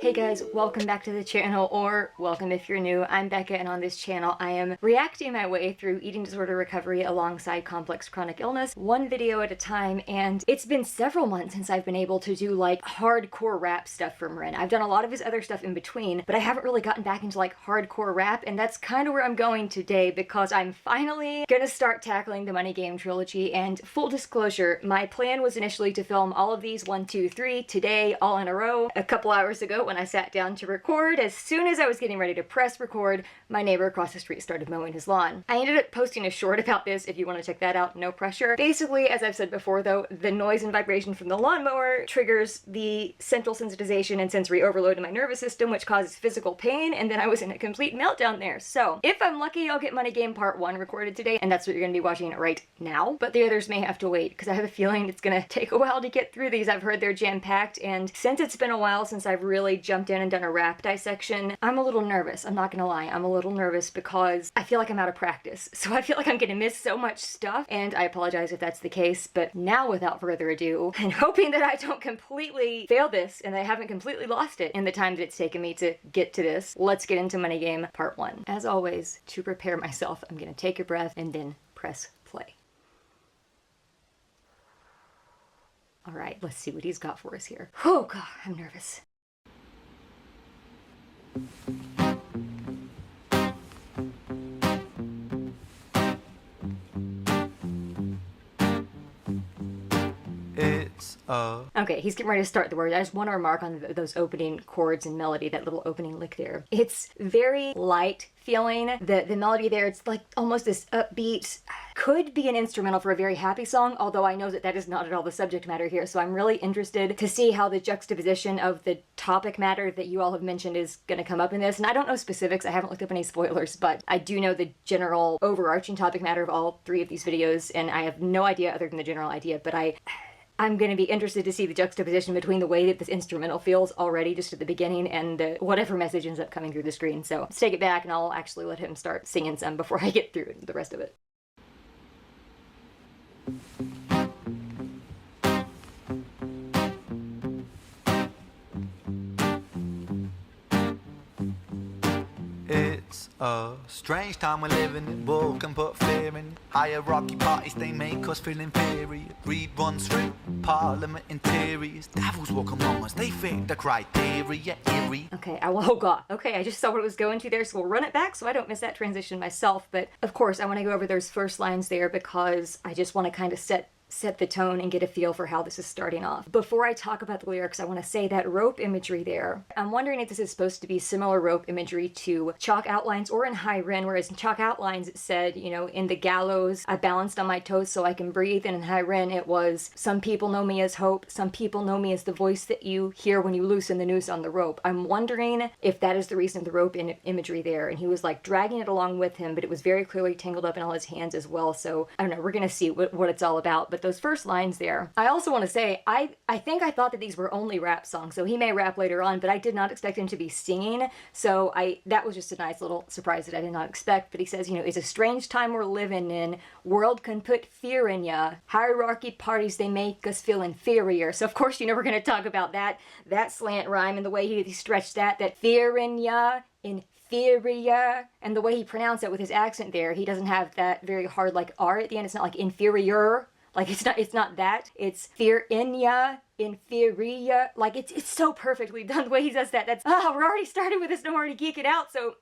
Hey guys, welcome back to the channel, or welcome if you're new. I'm Becca, and on this channel I am reacting my way through eating disorder recovery alongside complex chronic illness, one video at a time, and it's been several months since I've been able to do like hardcore rap stuff from Ren. I've done a lot of his other stuff in between, but I haven't really gotten back into like hardcore rap, and that's kind of where I'm going today because I'm finally gonna start tackling the Money Game trilogy. And full disclosure, my plan was initially to film all of these 1, 2, 3 today, all in a row. A couple hours ago when I sat down to record, as soon as I was getting ready to press record, my neighbor across the street started mowing his lawn. I ended up posting a short about this if you want to check that out, no pressure. Basically, as I've said before though, the noise and vibration from the lawnmower triggers the central sensitization and sensory overload in my nervous system, which causes physical pain, and then I was in a complete meltdown there. So if I'm lucky, I'll get Money Game Part 1 recorded today, and that's what you're going to be watching right now. But the others may have to wait, because I have a feeling it's going to take a while to get through these. I've heard they're jam-packed, and since it's been a while since I've really jumped in and done a rap dissection, I'm a little nervous. I'm not gonna lie, I'm a little nervous because I feel like I'm out of practice. So I feel like I'm gonna miss so much stuff, and I apologize if that's the case. But now, without further ado, and hoping that I don't completely fail this and I haven't completely lost it in the time that it's taken me to get to this, let's get into Money Game Part 1. As always, to prepare myself, I'm gonna take a breath and then press play. All right, let's see what he's got for us here. Oh God, I'm nervous. Okay, he's getting ready to start the words. I just want to remark on those opening chords and melody, that little opening lick there. It's very light feeling. The melody there, it's like almost this upbeat, could be an instrumental for a very happy song, although I know that that is not at all the subject matter here, so I'm really interested to see how the juxtaposition of the topic matter that you all have mentioned is going to come up in this. And I don't know specifics, I haven't looked up any spoilers, but I do know the general overarching topic matter of all 3 of these videos, and I have no idea other than the general idea, but I'm going to be interested to see the juxtaposition between the way that this instrumental feels already just at the beginning and whatever message ends up coming through the screen. So let's take it back, and I'll actually let him start singing some before I get through the rest of it. It's a strange time we're living in. War can put fear in. Hierarchy parties, they make us feel inferior. Greed runs through parliament interiors. Devils walk among us, they fit the criteria. Eerie. Okay, oh God. Okay, I just saw what it was going to there, so we'll run it back so I don't miss that transition myself. But of course, I want to go over those first lines there because I just want to kind of set the tone and get a feel for how this is starting off. Before I talk about the lyrics, I want to say that rope imagery there, I'm wondering if this is supposed to be similar rope imagery to chalk outlines or in High Ren, whereas in chalk outlines it said, you know, in the gallows I balanced on my toes so I can breathe, and in High Ren it was, some people know me as hope, some people know me as the voice that you hear when you loosen the noose on the rope. I'm wondering if that is the reason of the rope imagery there, and he was like dragging it along with him, but it was very clearly tangled up in all his hands as well. So I don't know, we're gonna see what it's all about. But those first lines there, I also want to say, I think I thought that these were only rap songs, so he may rap later on, but I did not expect him to be singing, so that was just a nice little surprise that I did not expect. But he says, you know, it's a strange time we're living in, world can put fear in ya, hierarchy parties, they make us feel inferior. So of course, you know, we're going to talk about that slant rhyme and the way he stretched that fear in ya, inferior, and the way he pronounced it with his accent there. He doesn't have that very hard like R at the end. It's not like inferior. Like it's not that. It's fear in ya, inferior. Like it's so perfectly done the way he does that. That's we're already started with this and I'm already geeking out, so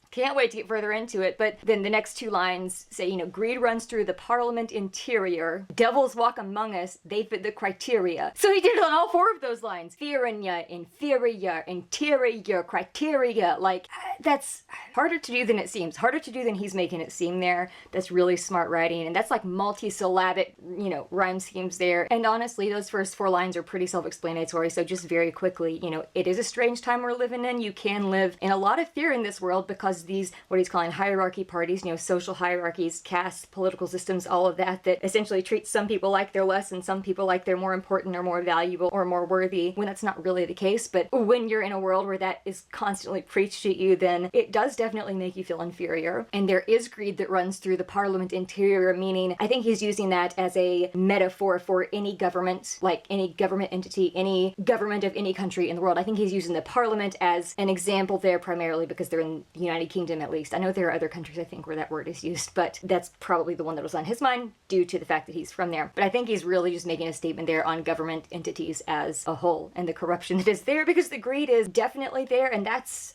can't wait to get further into it. But then the next 2 lines say, you know, greed runs through the parliament interior, devils walk among us, they fit the criteria. So he did it on all 4 of those lines. Fear in ya, inferior, interior, criteria. Like that's harder to do than it seems, harder to do than he's making it seem there. That's really smart writing, and that's like multi-syllabic, you know, rhyme schemes there. And honestly, those first 4 lines are pretty self-explanatory. So just very quickly, you know, it is a strange time we're living in. You can live in a lot of fear in this world because these, what he's calling hierarchy parties, you know, social hierarchies, castes, political systems, all of that essentially treats some people like they're less and some people like they're more important or more valuable or more worthy, when that's not really the case. But when you're in a world where that is constantly preached at you, then it does definitely make you feel inferior. And there is greed that runs through the parliament interior, meaning I think he's using that as a metaphor for any government, like any government government entity, any government of any country in the world. I think he's using the parliament as an example there primarily because they're in the United Kingdom at least. I know there are other countries, I think, where that word is used, but that's probably the one that was on his mind due to the fact that he's from there. But I think he's really just making a statement there on government entities as a whole and the corruption that is there, because the greed is definitely there, and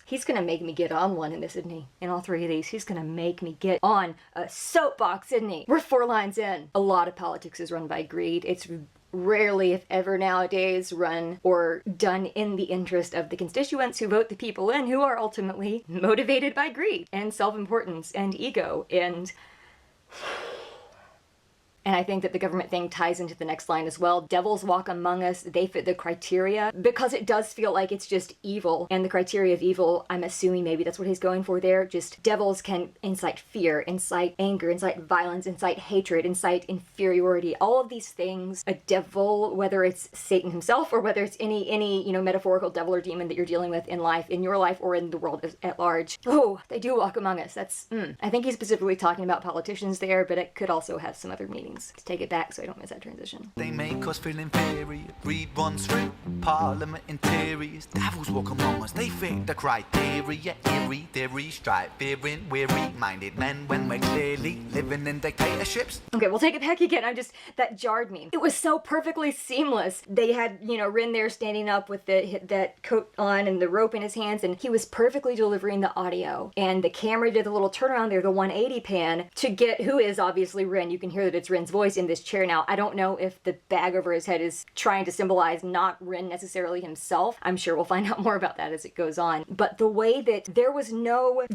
he's gonna make me get on one in this, isn't he? In all three of these, he's gonna make me get on a soapbox, isn't he? We're 4 lines in. A lot of politics is run by greed. It's rarely, if ever nowadays, run or done in the interest of the constituents who vote the people in, who are ultimately motivated by greed and self-importance and ego and I think that the government thing ties into the next line as well. Devils walk among us, they fit the criteria, because it does feel like it's just evil. And the criteria of evil, I'm assuming maybe that's what he's going for there. Just devils can incite fear, incite anger, incite violence, incite hatred, incite inferiority. All of these things, a devil, whether it's Satan himself or whether it's any metaphorical devil or demon that you're dealing with in life, in your life or in the world at large. Oh, they do walk among us. I think he's specifically talking about politicians there, but it could also have some other meanings. To take it back so I don't miss that transition. They make us feel inferior. Greed runs through parliament interiors. Devils walk among us, they fit the criteria. Eerie theory, strife, fearing, weary-minded men when we're clearly living in dictatorships. Okay, we'll take it back again. That jarred me. It was so perfectly seamless. They had, Ren there standing up with that coat on and the rope in his hands, and he was perfectly delivering the audio. And the camera did the little turnaround there, the 180 pan, to get who is obviously Ren. You can hear that it's Ren's voice in this chair now. I don't know if the bag over his head is trying to symbolize not Ren necessarily himself. I'm sure we'll find out more about that as it goes on. But the way that there was no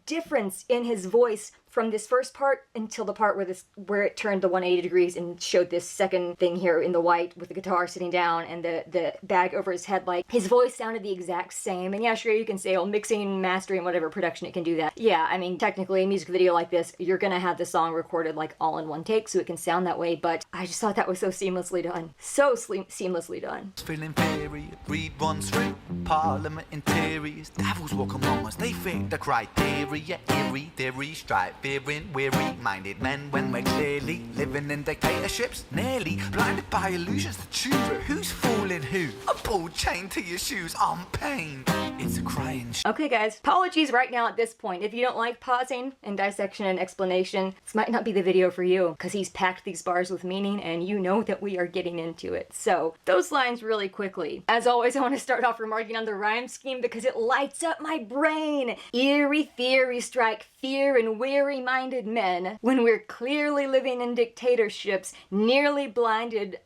difference in his voice from this first part until the part where it turned the 180 degrees and showed this second thing here in the white with the guitar sitting down and the bag over his head. Like, his voice sounded the exact same. And yeah, sure, you can say, oh, mixing, mastering, whatever, production, it can do that. Yeah, I mean, technically, a music video like this, you're gonna have the song recorded like all in one take so it can sound that way, but I just thought that was so seamlessly done. So seamlessly done. Feel inferior, greed runs through parliament interiors. Devils walk among us, they fit the criteria. Eerie theory, strife, fearing, weary-minded men when we're clearly living in dictatorships. Nearly blinded by illusions to choose who's fooling who. A ball chained to your shoes, I'm pained. It's a crying Okay guys, apologies right now at this point. If you don't like pausing and dissection and explanation, this might not be the video for you, because he's packed these bars with meaning and you know that we are getting into it. So, those lines really quickly. As always, I want to start off remarking on the rhyme scheme because it lights up my brain. Eerie theories strike fear in weary-minded men when we're clearly living in dictatorships, nearly blinded.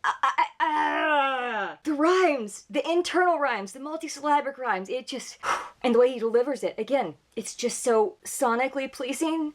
The rhymes, the internal rhymes, the multisyllabic rhymes, it just, and the way he delivers it, again, it's just so sonically pleasing.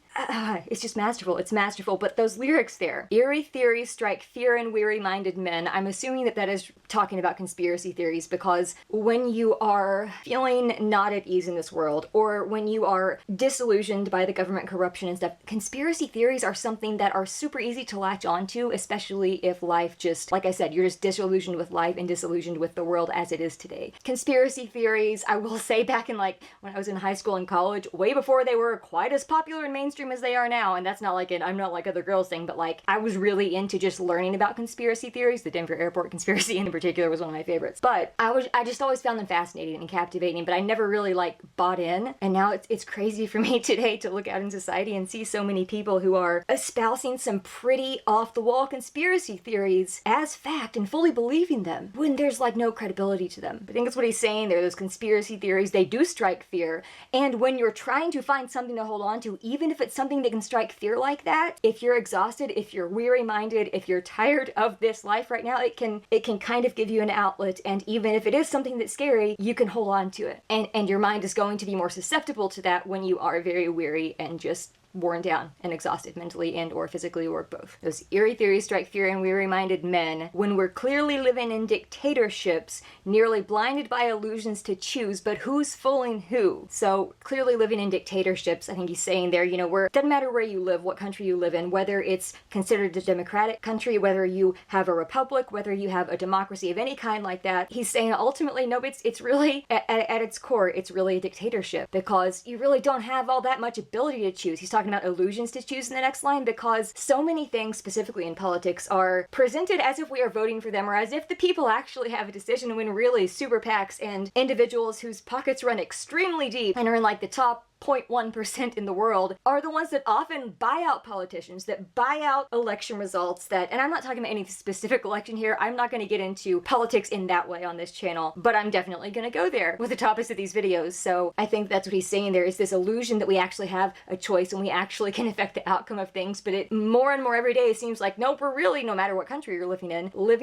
It's just masterful. It's masterful. But those lyrics there, eerie theories strike fear in weary-minded men. I'm assuming that is talking about conspiracy theories, because when you are feeling not at ease in this world, or when you are disillusioned by the government corruption and stuff, conspiracy theories are something that are super easy to latch onto, especially if life just, like I said, you're just disillusioned with life and disillusioned with the world as it is today. Conspiracy theories, I will say, back in when I was in high school and college, way before they were quite as popular and mainstream as they are now, and that's not I'm not like other girls thing, but I was really into just learning about conspiracy theories. The Denver airport conspiracy in particular was one of my favorites. But I just always found them fascinating and captivating, but I never really bought in. And now it's crazy for me today to look out in society and see so many people who are espousing some pretty off-the-wall conspiracy theories as fact and fully believing them when there's no credibility to them. I think that's what he's saying there. Those conspiracy theories, they do strike fear, and when you're trying to find something to hold on to, even if it's something that can strike fear like that, if you're exhausted, if you're weary-minded, if you're tired of this life right now, it can kind of give you an outlet. And even if it is something that's scary, you can hold on to it. And your mind is going to be more susceptible to that when you are very weary and just worn down and exhausted mentally and or physically, or both. Those eerie theories strike fear in weary-minded men when we're clearly living in dictatorships, nearly blinded by illusions to choose, but who's fooling who? So clearly living in dictatorships, I think he's saying there, doesn't matter where you live, what country you live in, whether it's considered a democratic country, whether you have a republic, whether you have a democracy of any kind like that. He's saying ultimately, no, it's really, at its core, it's really a dictatorship, because you really don't have all that much ability to choose. He's talking talking about illusions to choose in the next line, because so many things, specifically in politics, are presented as if we are voting for them or as if the people actually have a decision, when really super PACs and individuals whose pockets run extremely deep and are in like the top 0.1% in the world are the ones that often buy out politicians, that buy out election results, that, and I'm not talking about any specific election here, I'm not going to get into politics in that way on this channel, but I'm definitely going to go there with the topics of these videos. So I think that's what he's saying there, is this illusion that we actually have a choice and we actually can affect the outcome of things, but it more and more every day seems like, nope, we're really, no matter what country you're living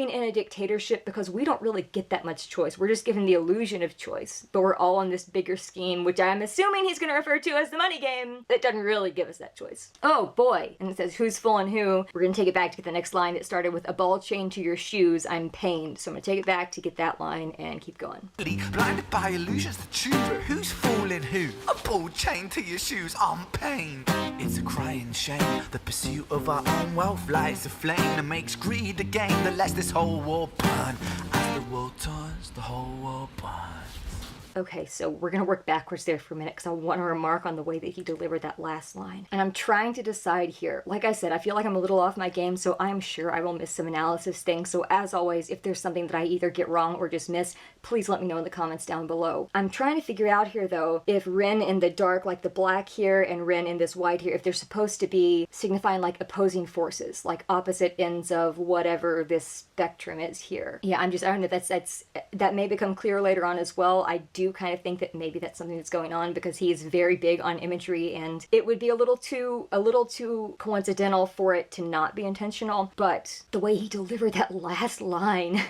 in a dictatorship, because we don't really get that much choice. We're just given the illusion of choice, but we're all on this bigger scheme, which I'm assuming he's going to referred to as the money game, that doesn't really give us that choice. Oh boy, and it says who's fooling who. We're gonna take it back to get the next line that started with a ball chain to your shoes, I'm pained. So I'm gonna take it back to get that line and keep going. Blinded by illusions to choose, but who's fooling who? A ball chain to your shoes, I'm pained. It's a crying shame, the pursuit of our own wealth lights a flame that makes greed a game that lets this whole world burn. As the world turns, the whole world burns. Okay, so we're gonna work backwards there for a minute because I want to remark on the way that he delivered that last line. And I'm trying to decide here. Like I said, I feel like I'm a little off my game, so I'm sure I will miss some analysis things. So as always, if there's something that I either get wrong or just miss, please let me know in the comments down below. I'm trying to figure out here though, if Ren in the dark, like the black here, and Ren in this white here, if they're supposed to be signifying like opposing forces, like opposite ends of whatever this spectrum is here. Yeah, I don't know, that may become clear later on as well. I do kind of think that maybe that's something that's going on, because he is very big on imagery and it would be a little too coincidental for it to not be intentional. But the way he delivered that last line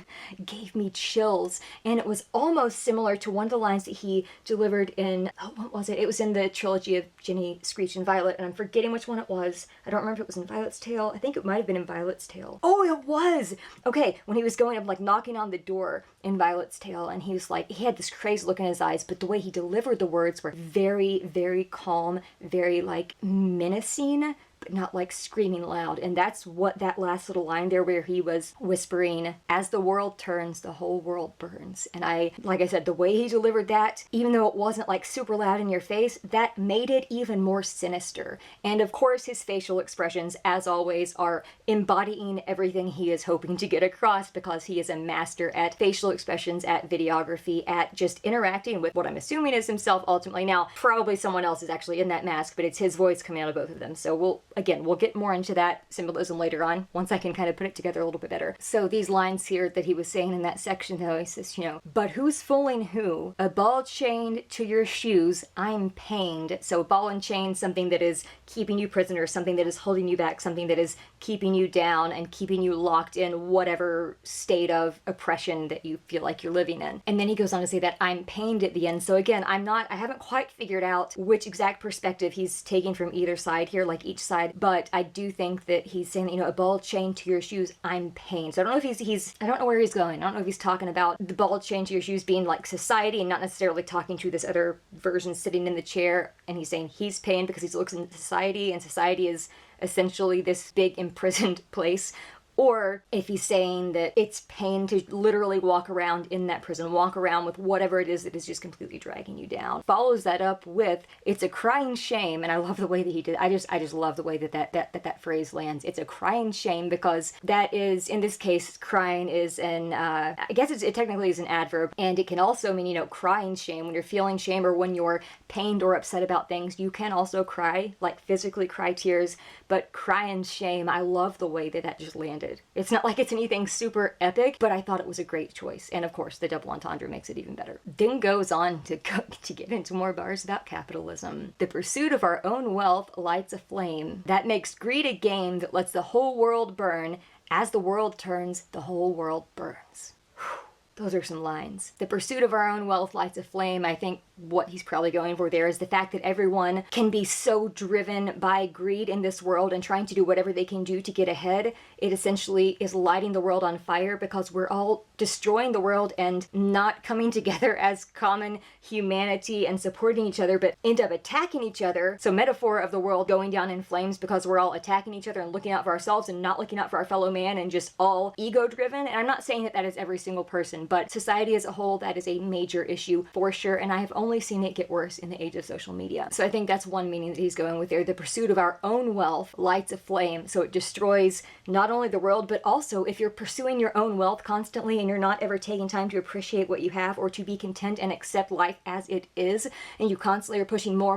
gave me chills, and it was almost similar to one of the lines that he delivered in, oh, what was it? It was in the trilogy of Ginny, Screech, and Violet, and I'm forgetting which one it was. I don't remember if it was in Violet's Tale. I think it might have been in Violet's Tale. Oh, it was! Okay, when he was going up, like knocking on the door in Violet's Tale, and he was like, he had this crazy look in his eyes, but the way he delivered the words were very, very calm, very like menacing, but not like screaming loud. And that's what that last little line there, where he was whispering, as the world turns, the whole world burns. And like I said, the way he delivered that, even though it wasn't like super loud in your face, that made it even more sinister. And of course, his facial expressions, as always, are embodying everything he is hoping to get across, because he is a master at facial expressions, at videography, at just interacting with what I'm assuming is himself ultimately. Now, probably someone else is actually in that mask, but it's his voice coming out of both of them. So we'll get more into that symbolism later on, once I can kind of put it together a little bit better. So these lines here that he was saying in that section though, he says, but who's fooling who? A ball chained to your shoes, I'm pained. So ball and chain, something that is keeping you prisoner, something that is holding you back, something that is keeping you down and keeping you locked in whatever state of oppression that you feel like you're living in. And then he goes on to say that I'm pained at the end. So again, I haven't quite figured out which exact perspective he's taking from either side here, like each side, but I do think that he's saying, a ball chained to your shoes, I'm pained. So I don't know if I don't know where he's going. I don't know if he's talking about the ball chained to your shoes being like society and not necessarily talking to this other version sitting in the chair, and he's saying he's pained because he looks into society and society is essentially this big imprisoned place, or if he's saying that it's pain to literally walk around in that prison, walk around with whatever it is that is just completely dragging you down. Follows that up with, it's a crying shame, and I love the way that he did. I just love the way that phrase lands. It's a crying shame, because that is, in this case, crying is an, I guess it technically is an adverb, and it can also mean, crying shame. When you're feeling shame or when you're pained or upset about things, you can also cry, like physically cry tears, but crying shame, I love the way that just landed. It's not like it's anything super epic, but I thought it was a great choice. And of course, the double entendre makes it even better. Then goes on to get into more bars about capitalism. The pursuit of our own wealth lights a flame that makes greed a game that lets the whole world burn. As the world turns, the whole world burns. Those are some lines. The pursuit of our own wealth lights a flame. I think what he's probably going for there is the fact that everyone can be so driven by greed in this world and trying to do whatever they can do to get ahead. It essentially is lighting the world on fire, because we're all destroying the world and not coming together as common humanity and supporting each other, but end up attacking each other. So metaphor of the world going down in flames because we're all attacking each other and looking out for ourselves and not looking out for our fellow man and just all ego driven. And I'm not saying that that is every single person, fine. But society as a whole, that is a major issue for sure, and I have only seen it get worse in the age of social media. So I think that's one meaning that he's going with there. The pursuit of our own wealth lights a flame, so it destroys not only the world, but also if you're pursuing your own wealth constantly and you're not ever taking time to appreciate what you have or to be content and accept life as it is, and you constantly are pushing more,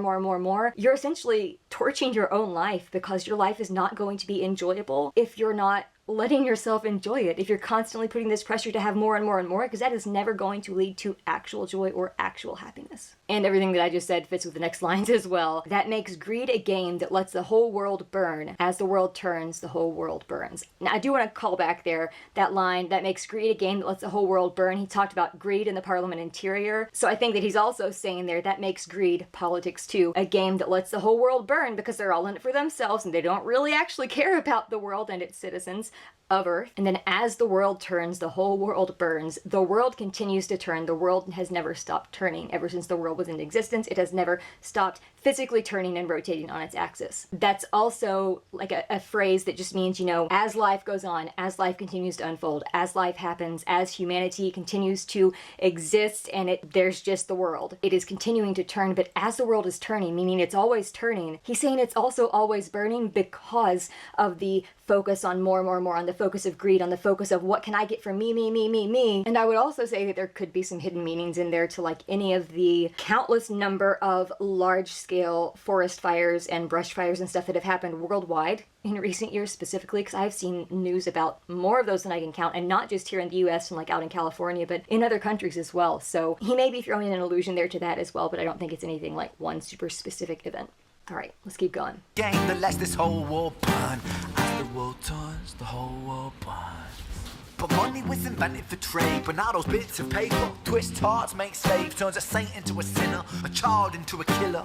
you're essentially torching your own life, because your life is not going to be enjoyable if you're not letting yourself enjoy it, if you're constantly putting this pressure to have more and more, because that is never going to lead to actual joy or actual happiness. And everything that I just said fits with the next lines as well. That makes greed a game that lets the whole world burn. As the world turns, the whole world burns. Now, I do want to call back there, that line, that makes greed a game that lets the whole world burn. He talked about greed in the Parliament interior. So I think that he's also saying there, that makes greed, politics too, a game that lets the whole world burn, because they're all in it for themselves and they don't really actually care about the world and its citizens of Earth. And then as the world turns, the whole world burns. The world continues to turn. The world has never stopped turning. Ever since the world was in existence, it has never stopped physically turning and rotating on its axis. That's also like a phrase that just means, you know, as life goes on, as life continues to unfold, as life happens, as humanity continues to exist, and there's just the world. It is continuing to turn, but as the world is turning, meaning it's always turning, he's saying it's also always burning because of the focus on more, on the focus of greed, on the focus of what can I get from me. And I would also say that there could be some hidden meanings in there to like any of the countless number of large-scale forest fires and brush fires and stuff that have happened worldwide in recent years specifically, because I've seen news about more of those than I can count, and not just here in the US and like out in California, but in other countries as well. So he may be throwing an allusion there to that as well, but I don't think it's anything like one super specific event. All right, let's keep going. Game that lets this whole world burn. As the world turns, the whole world burns. But money was invented for trade, but now those bits of paper twist hearts, make slaves, turns a saint into a sinner, a child into a killer.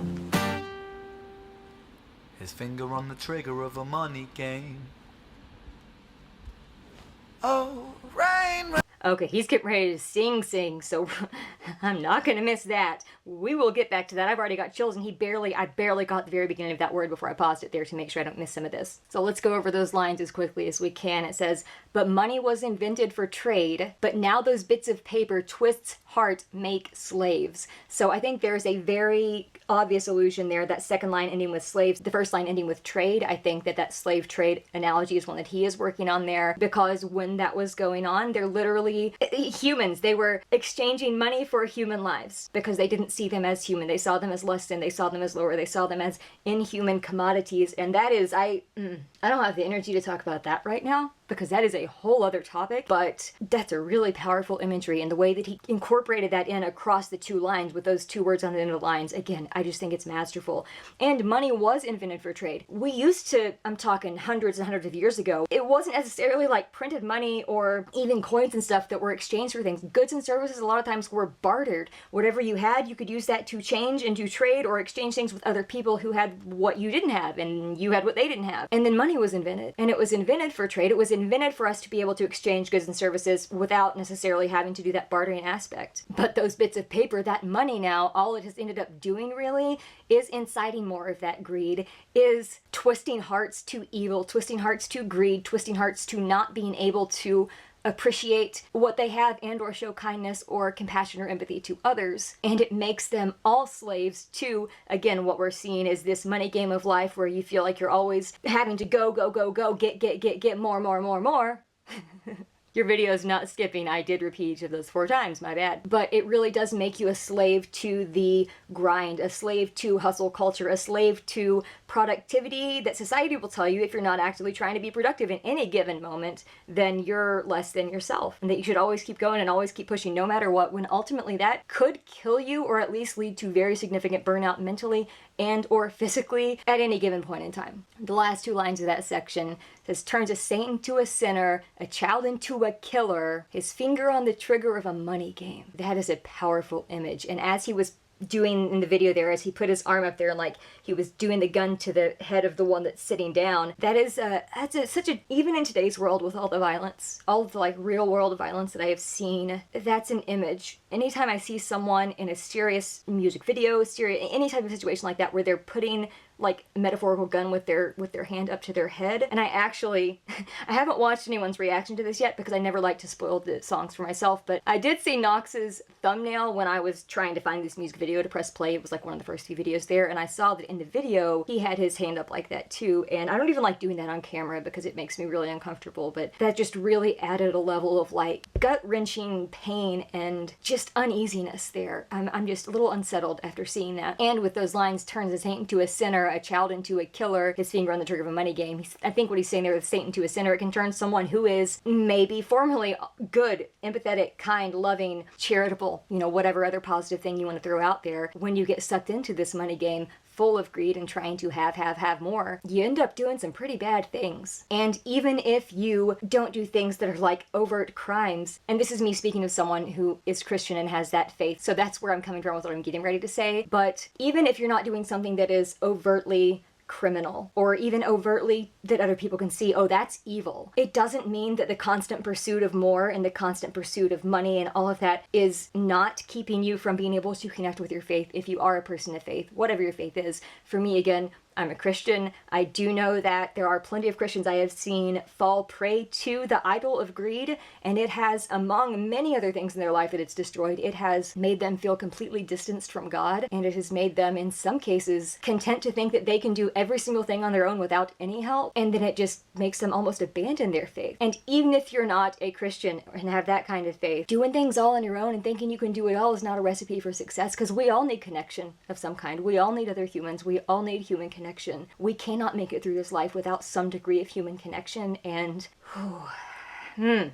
His finger on the trigger of a money game. Oh, rain. Okay, he's getting ready to sing, so I'm not gonna miss that. We will get back to that. I've already got chills, and I barely got the very beginning of that word before I paused it there to make sure I don't miss some of this. So let's go over those lines as quickly as we can. It says, but money was invented for trade, but now those bits of paper twists heart make slaves. So I think there's a very obvious allusion there, that second line ending with slaves, the first line ending with trade. I think that slave trade analogy is one that he is working on there, because when that was going on, they're literally humans. They were exchanging money for human lives because they didn't see them as human. They saw them as less than, they saw them as lower, they saw them as inhuman commodities. And that is, I don't have the energy to talk about that right now, because that is a whole other topic, but that's a really powerful imagery, and the way that he incorporated that in across the two lines with those two words on the end of the lines, again, I just think it's masterful. And money was invented for trade. We used to, I'm talking hundreds and hundreds of years ago, it wasn't necessarily like printed money or even coins and stuff that were exchanged for things. Goods and services a lot of times were bartered. Whatever you had, you could use that to change and to trade or exchange things with other people who had what you didn't have, and you had what they didn't have. And then money was invented, and it was invented for trade. It was invented for us to be able to exchange goods and services without necessarily having to do that bartering aspect. But those bits of paper, that money now, all it has ended up doing really is inciting more of that greed, is twisting hearts to evil, twisting hearts to greed, twisting hearts to not being able to appreciate what they have and or show kindness or compassion or empathy to others. And it makes them all slaves to, again, what we're seeing is this money game of life where you feel like you're always having to go, get more. Your video is not skipping. I did repeat each of those 4 times, my bad. But it really does make you a slave to the grind, a slave to hustle culture, a slave to productivity that society will tell you if you're not actively trying to be productive in any given moment, then you're less than yourself. And that you should always keep going and always keep pushing no matter what, when ultimately that could kill you or at least lead to very significant burnout mentally and or physically at any given point in time. The last 2 lines of that section says, turns a saint into a sinner, a child into a killer, his finger on the trigger of a money game. That is a powerful image. And as he was doing in the video there, as he put his arm up there and like he was doing the gun to the head of the one that's sitting down, that is such a, even in today's world with all the violence, all of the like real world violence that I have seen, that's an image. Anytime I see someone in a serious music video, any type of situation like that where they're putting like metaphorical gun with their hand up to their head. And I actually I haven't watched anyone's reaction to this yet because I never like to spoil the songs for myself, but I did see Knox's thumbnail when I was trying to find this music video to press play. It was like one of the first few videos there, and I saw that in the video he had his hand up like that too. And I don't even like doing that on camera because it makes me really uncomfortable, but that just really added a level of like gut-wrenching pain and just uneasiness there. I'm just a little unsettled after seeing that. And with those lines, turns a saint into a sinner, a child into a killer, his finger on the trigger of a money game. I think what he's saying there with saint into a sinner, it can turn someone who is maybe formerly good, empathetic, kind, loving, charitable, you know, whatever other positive thing you want to throw out there. When you get sucked into this money game full of greed and trying to have more, you end up doing some pretty bad things. And even if you don't do things that are like overt crimes, and this is me speaking of someone who is Christian and has that faith, so that's where I'm coming from with what I'm getting ready to say, but even if you're not doing something that is overtly criminal, or even overtly that other people can see, oh, that's evil, it doesn't mean that the constant pursuit of more and the constant pursuit of money and all of that is not keeping you from being able to connect with your faith if you are a person of faith, whatever your faith is. For me, again, I'm a Christian. I do know that there are plenty of Christians I have seen fall prey to the idol of greed, and it has, among many other things in their life that it's destroyed, it has made them feel completely distanced from God, and it has made them, in some cases, content to think that they can do every single thing on their own without any help, and then it just makes them almost abandon their faith. And even if you're not a Christian and have that kind of faith, doing things all on your own and thinking you can do it all is not a recipe for success, because we all need connection of some kind. We all need other humans. We all need human connection. We cannot make it through this life without some degree of human connection, and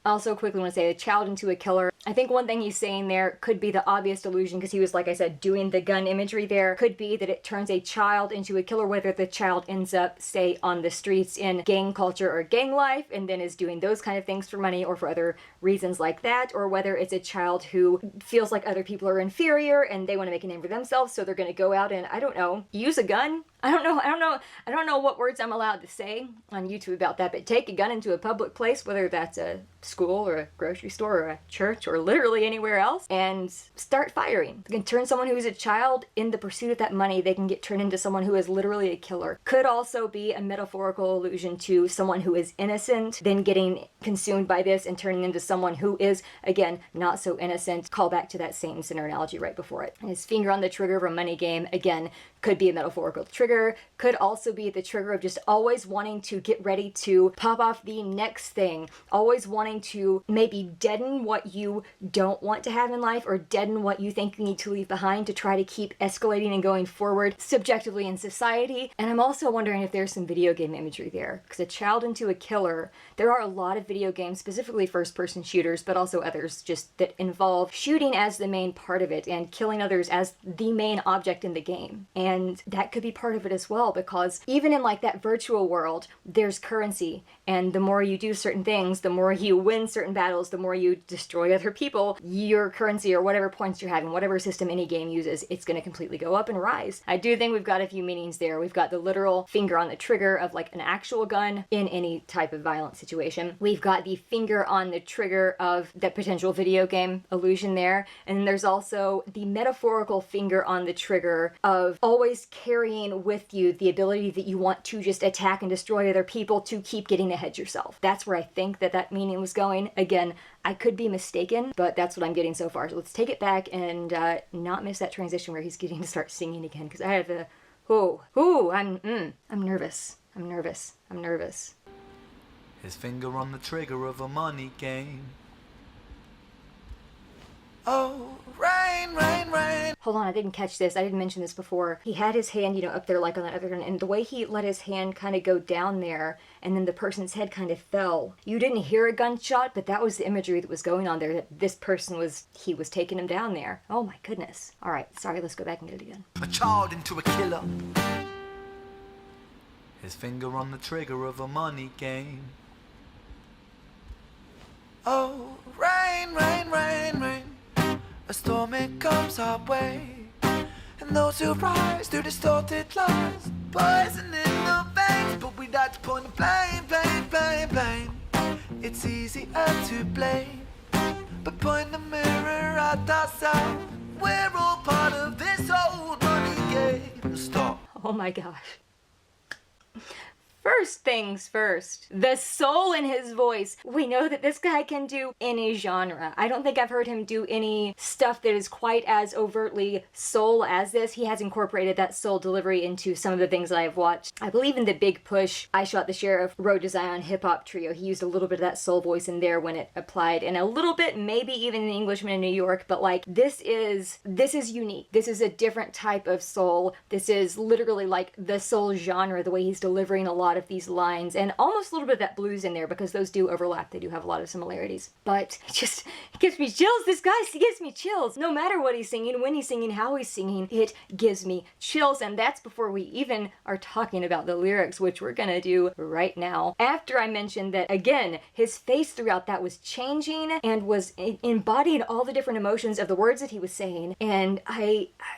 Also, quickly want to say, a child into a killer. I think one thing he's saying there could be the obvious delusion, because he was, like I said, doing the gun imagery there, could be that it turns a child into a killer, whether the child ends up, say, on the streets in gang culture or gang life, and then is doing those kind of things for money or for other reasons like that, or whether it's a child who feels like other people are inferior and they want to make a name for themselves, so they're going to go out and, I don't know, use a gun? I don't know what words I'm allowed to say on YouTube about that, but take a gun into a public place, whether that's a school or a grocery store or a church or literally anywhere else, and start firing. You can turn someone who is a child in the pursuit of that money, they can get turned into someone who is literally a killer. Could also be a metaphorical allusion to someone who is innocent, then getting consumed by this and turning into someone who is, again, not so innocent. Call back to that saint and sinner analogy right before it. And his finger on the trigger of a money game, again, could be a metaphorical trigger, could also be the trigger of just always wanting to get ready to pop off the next thing, always wanting to maybe deaden what you don't want to have in life, or deaden what you think you need to leave behind to try to keep escalating and going forward subjectively in society. And I'm also wondering if there's some video game imagery there, because a child into a killer, there are a lot of video games, specifically first-person shooters, but also others just that involve shooting as the main part of it and killing others as the main object in the game. And that could be part of it as well, because even in like that virtual world, there's currency, and the more you do certain things, the more you win certain battles, the more you destroy other people, your currency or whatever points you're having, whatever system any game uses, it's going to completely go up and rise. I do think we've got a few meanings there. We've got the literal finger on the trigger of like an actual gun in any type of violent situation. We've got the finger on the trigger of that potential video game illusion there. And then there's also the metaphorical finger on the trigger of always carrying with you the ability that you want to just attack and destroy other people to keep getting ahead yourself. That's where I think that meaning was going. Again, I could be mistaken, but that's what I'm getting so far. So let's take it back and not miss that transition where he's getting to start singing again, because I have I'm nervous. I'm nervous. His finger on the trigger of a money game. Oh, rain, rain, rain. Hold on, I didn't catch this. I didn't mention this before. He had his hand, up there like on that other gun, and the way he let his hand kind of go down there, and then the person's head kind of fell. You didn't hear a gunshot, but that was the imagery that was going on there, that this person was taking him down there. Oh my goodness. All right, sorry, let's go back and get it again. A child into a killer. His finger on the trigger of a money game. Oh, rain, rain, rain, rain. A storm, it comes our way, and those who rise through distorted lines, poison in the veins, but we like to point the blame. It's easier to blame, but point the mirror at ourselves. We're all part of this old money game. Stop. Oh my gosh. First things first, the soul in his voice. We know that this guy can do any genre. I don't think I've heard him do any stuff that is quite as overtly soul as this. He has incorporated that soul delivery into some of the things that I've watched. I believe in The Big Push, I Shot the Sheriff, Road to Zion Hip Hop Trio. He used a little bit of that soul voice in there when it applied, and a little bit maybe even in The Englishman in New York, but like this is unique. This is a different type of soul. This is literally like the soul genre, the way he's delivering a lot of these lines, and almost a little bit of that blues in there, because those do overlap. They do have a lot of similarities. But it gives me chills. This guy gives me chills. No matter what he's singing, when he's singing, how he's singing, it gives me chills. And that's before we even are talking about the lyrics, which we're gonna do right now. After I mentioned that, again, his face throughout that was changing and was embodying all the different emotions of the words that he was saying. And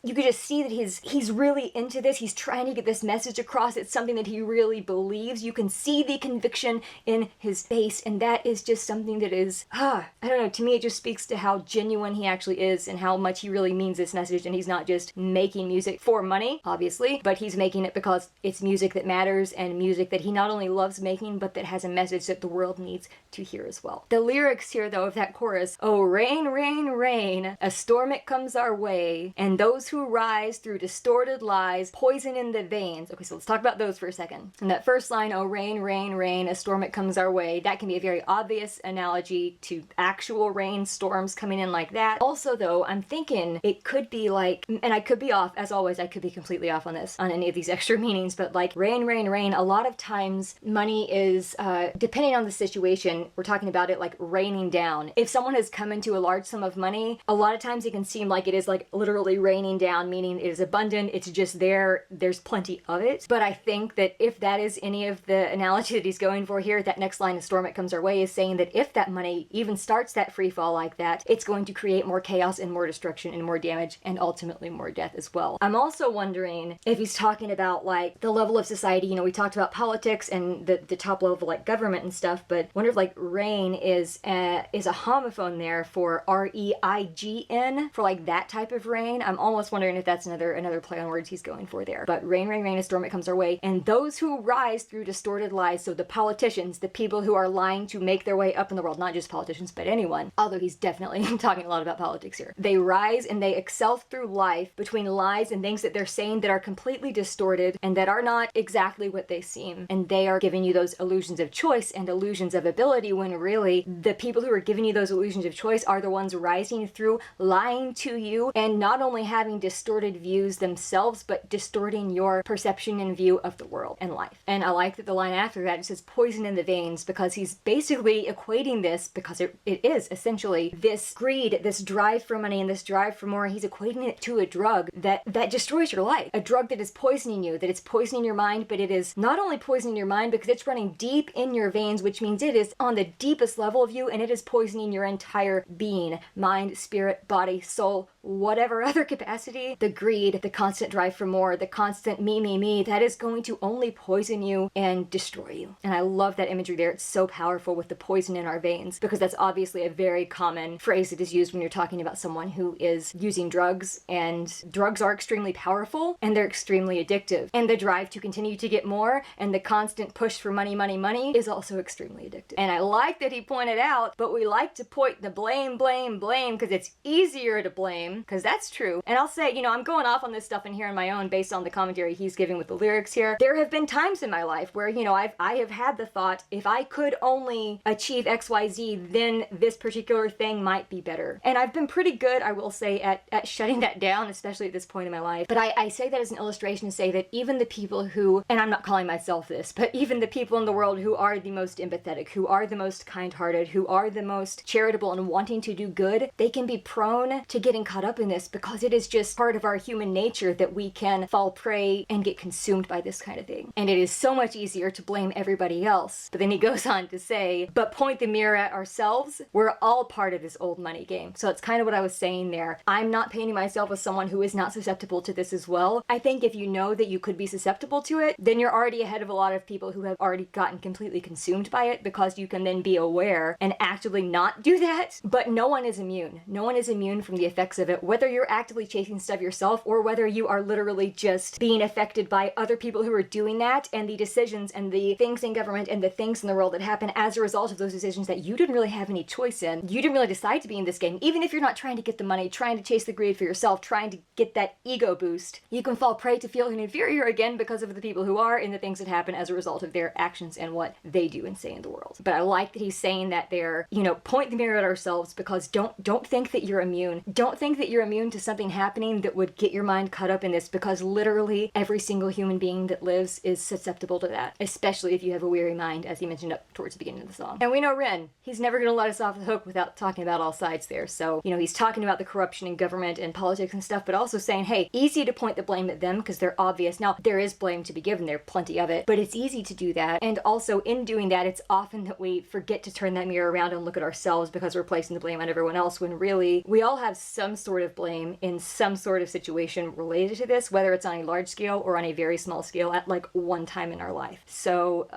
you could just see that he's really into this. He's trying to get this message across. It's something that he really believes. You can see the conviction in his face, and that is just something that is, I don't know, to me it just speaks to how genuine he actually is and how much he really means this message, and he's not just making music for money, obviously, but he's making it because it's music that matters and music that he not only loves making, but that has a message that the world needs to hear as well. The lyrics here, though, of that chorus, "Oh, rain, rain, rain, a storm it comes our way, and those who rise through distorted lies, poison in the veins." Okay, so let's talk about those for a second. And that first line, "Oh, rain, rain, rain, a storm it comes our way," that can be a very obvious analogy to actual rain storms coming in like that. Also, though, I'm thinking it could be like, and I could be off, as always, I could be completely off on this, on any of these extra meanings, but like rain, rain, rain, a lot of times money is, depending on the situation, we're talking about it like raining down. If someone has come into a large sum of money, a lot of times it can seem like it is like literally raining down, meaning it is abundant, it's just there, there's plenty of it. But I think that if that is any of the analogy that he's going for here, that next line, "A storm it comes our way," is saying that if that money even starts that free fall like that, it's going to create more chaos and more destruction and more damage and ultimately more death as well. I'm also wondering if he's talking about like the level of society. You know, we talked about politics and the top level like government and stuff, but I wonder if like rain is a homophone there for R-E-I-G-N, for like that type of rain. I'm almost wondering if that's another play on words he's going for there. But rain, rain, rain, a storm it comes our way, and those who rise through distorted lies, so the politicians, the people who are lying to make their way up in the world, not just politicians, but anyone, although he's definitely talking a lot about politics here. They rise and they excel through life between lies and things that they're saying that are completely distorted and that are not exactly what they seem. And they are giving you those illusions of choice and illusions of ability, when really the people who are giving you those illusions of choice are the ones rising through, lying to you, and not only having distorted views themselves, but distorting your perception and view of the world and life. And I like that the line after that, it says "poison in the veins," because he's basically equating this, because it is essentially this greed, this drive for money and this drive for more, he's equating it to a drug that destroys your life. A drug that is poisoning you, that it's poisoning your mind, but it is not only poisoning your mind because it's running deep in your veins, which means it is on the deepest level of you, and it is poisoning your entire being, mind, spirit, body, soul, whatever other capacity. The greed, the constant drive for more, the constant me, that is going to only poison you and destroy you. And I love that imagery there. It's so powerful with the poison in our veins, because that's obviously a very common phrase that is used when you're talking about someone who is using drugs, and drugs are extremely powerful and they're extremely addictive. And the drive to continue to get more and the constant push for money is also extremely addictive. And I like that he pointed out, but we like to point the blame, because it's easier to blame, because that's true. And I'll say, you know, I'm going off on this stuff in here on my own based on the commentary he's giving with the lyrics here. There have been times in my life where, you know, I have had the thought, if I could only achieve XYZ, then this particular thing might be better. And I've been pretty good, I will say, at shutting that down, especially at this point in my life. But I say that as an illustration to say that even the people who, and I'm not calling myself this, but even the people in the world who are the most empathetic, who are the most kind-hearted, who are the most charitable and wanting to do good, they can be prone to getting caught up in this, because it is just part of our human nature that we can fall prey and get consumed by this kind of thing. And it is so much easier to blame everybody else. But then he goes on to say, but point the mirror at ourselves. We're all part of this old money game. So it's kind of what I was saying there. I'm not painting myself as someone who is not susceptible to this as well. I think if you know that you could be susceptible to it, then you're already ahead of a lot of people who have already gotten completely consumed by it, because you can then be aware and actively not do that. But no one is immune. No one is immune from the effects of it, whether you're actively chasing stuff yourself or whether you are literally just being affected by other people who are doing that, and the decisions and the things in government and the things in the world that happen as a result of those decisions that you didn't really have any choice in. You didn't really decide to be in this game. Even if you're not trying to get the money, trying to chase the greed for yourself, trying to get that ego boost, you can fall prey to feeling inferior again because of the people who are and the things that happen as a result of their actions and what they do and say in the world. But I like that he's saying that they're, point the mirror at ourselves, because don't think that you're immune. Don't think that you're immune to something happening that would get your mind caught up in this, because literally every single human being that lives is susceptible to that, especially if you have a weary mind, as he mentioned up towards the beginning of the song. And we know Ren, he's never going to let us off the hook without talking about all sides there. So, he's talking about the corruption in government and politics and stuff, but also saying, hey, easy to point the blame at them because they're obvious. Now, there is blame to be given, there plenty of it, but it's easy to do that. And also in doing that, it's often that we forget to turn that mirror around and look at ourselves because we're placing the blame on everyone else, when really we all have some sort of blame in some sort of situation related to this, whether it's on a large scale or on a very small scale at like one time in our life. So,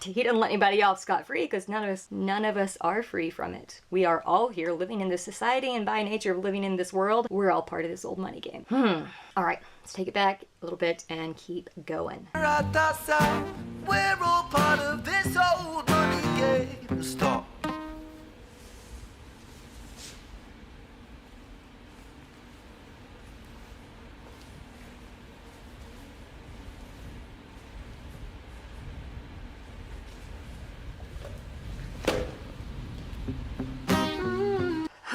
he doesn't let anybody off scot-free, because none of us are free from it. We are all here living in this society, and by nature of living in this world, we're all part of this old money game. All right, let's take it back a little bit and keep going. We're all part of this old money game. Stop.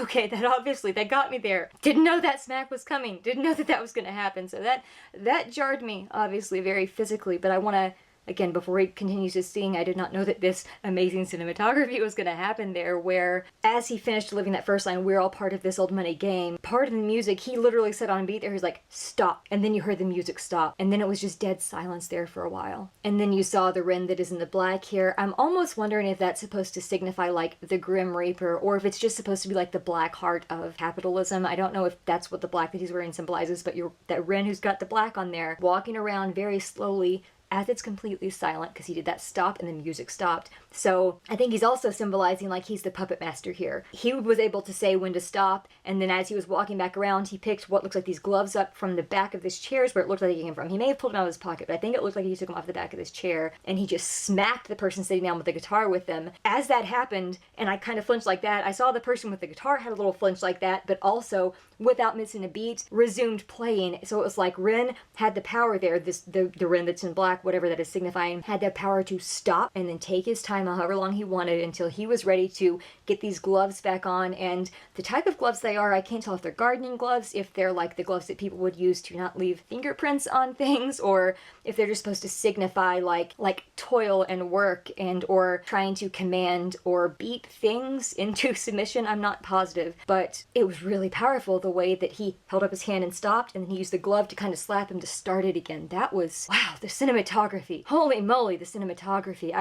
Okay, that got me there. Didn't know that smack was coming. Didn't know that was going to happen. So that jarred me, obviously, very physically. But I want to, again, before he continues to sing, I did not know that this amazing cinematography was going to happen there, where as he finished delivering that first line, we're all part of this old money game, part of the music, he literally said on beat there, he's like, stop. And then you heard the music stop. And then it was just dead silence there for a while. And then you saw the Ren that is in the black here. I'm almost wondering if that's supposed to signify like the Grim Reaper, or if it's just supposed to be like the black heart of capitalism. I don't know if that's what the black that he's wearing symbolizes, but that Ren who's got the black on there, walking around very slowly, as it's completely silent, because he did that stop and the music stopped. So I think he's also symbolizing like he's the puppet master here. He was able to say when to stop, and then as he was walking back around, he picked what looks like these gloves up from the back of this chairs where it looked like he came from. He may have pulled them out of his pocket, but I think it looked like he took them off the back of this chair, and he just smacked the person sitting down with the guitar with them. As that happened, and I kind of flinched like that, I saw the person with the guitar had a little flinch like that, but also, without missing a beat, resumed playing. So it was like Ren had the power there, the Ren that's in black, whatever that is signifying, had the power to stop and then take his time however long he wanted until he was ready to get these gloves back on. And the type of gloves they are, I can't tell if they're gardening gloves, if they're like the gloves that people would use to not leave fingerprints on things, or if they're just supposed to signify like toil and work and or trying to command or beat things into submission. I'm not positive, but it was really powerful the way that he held up his hand and stopped, and then he used the glove to kind of slap him to start it again. That was, wow, the cinematography. Holy moly, the cinematography.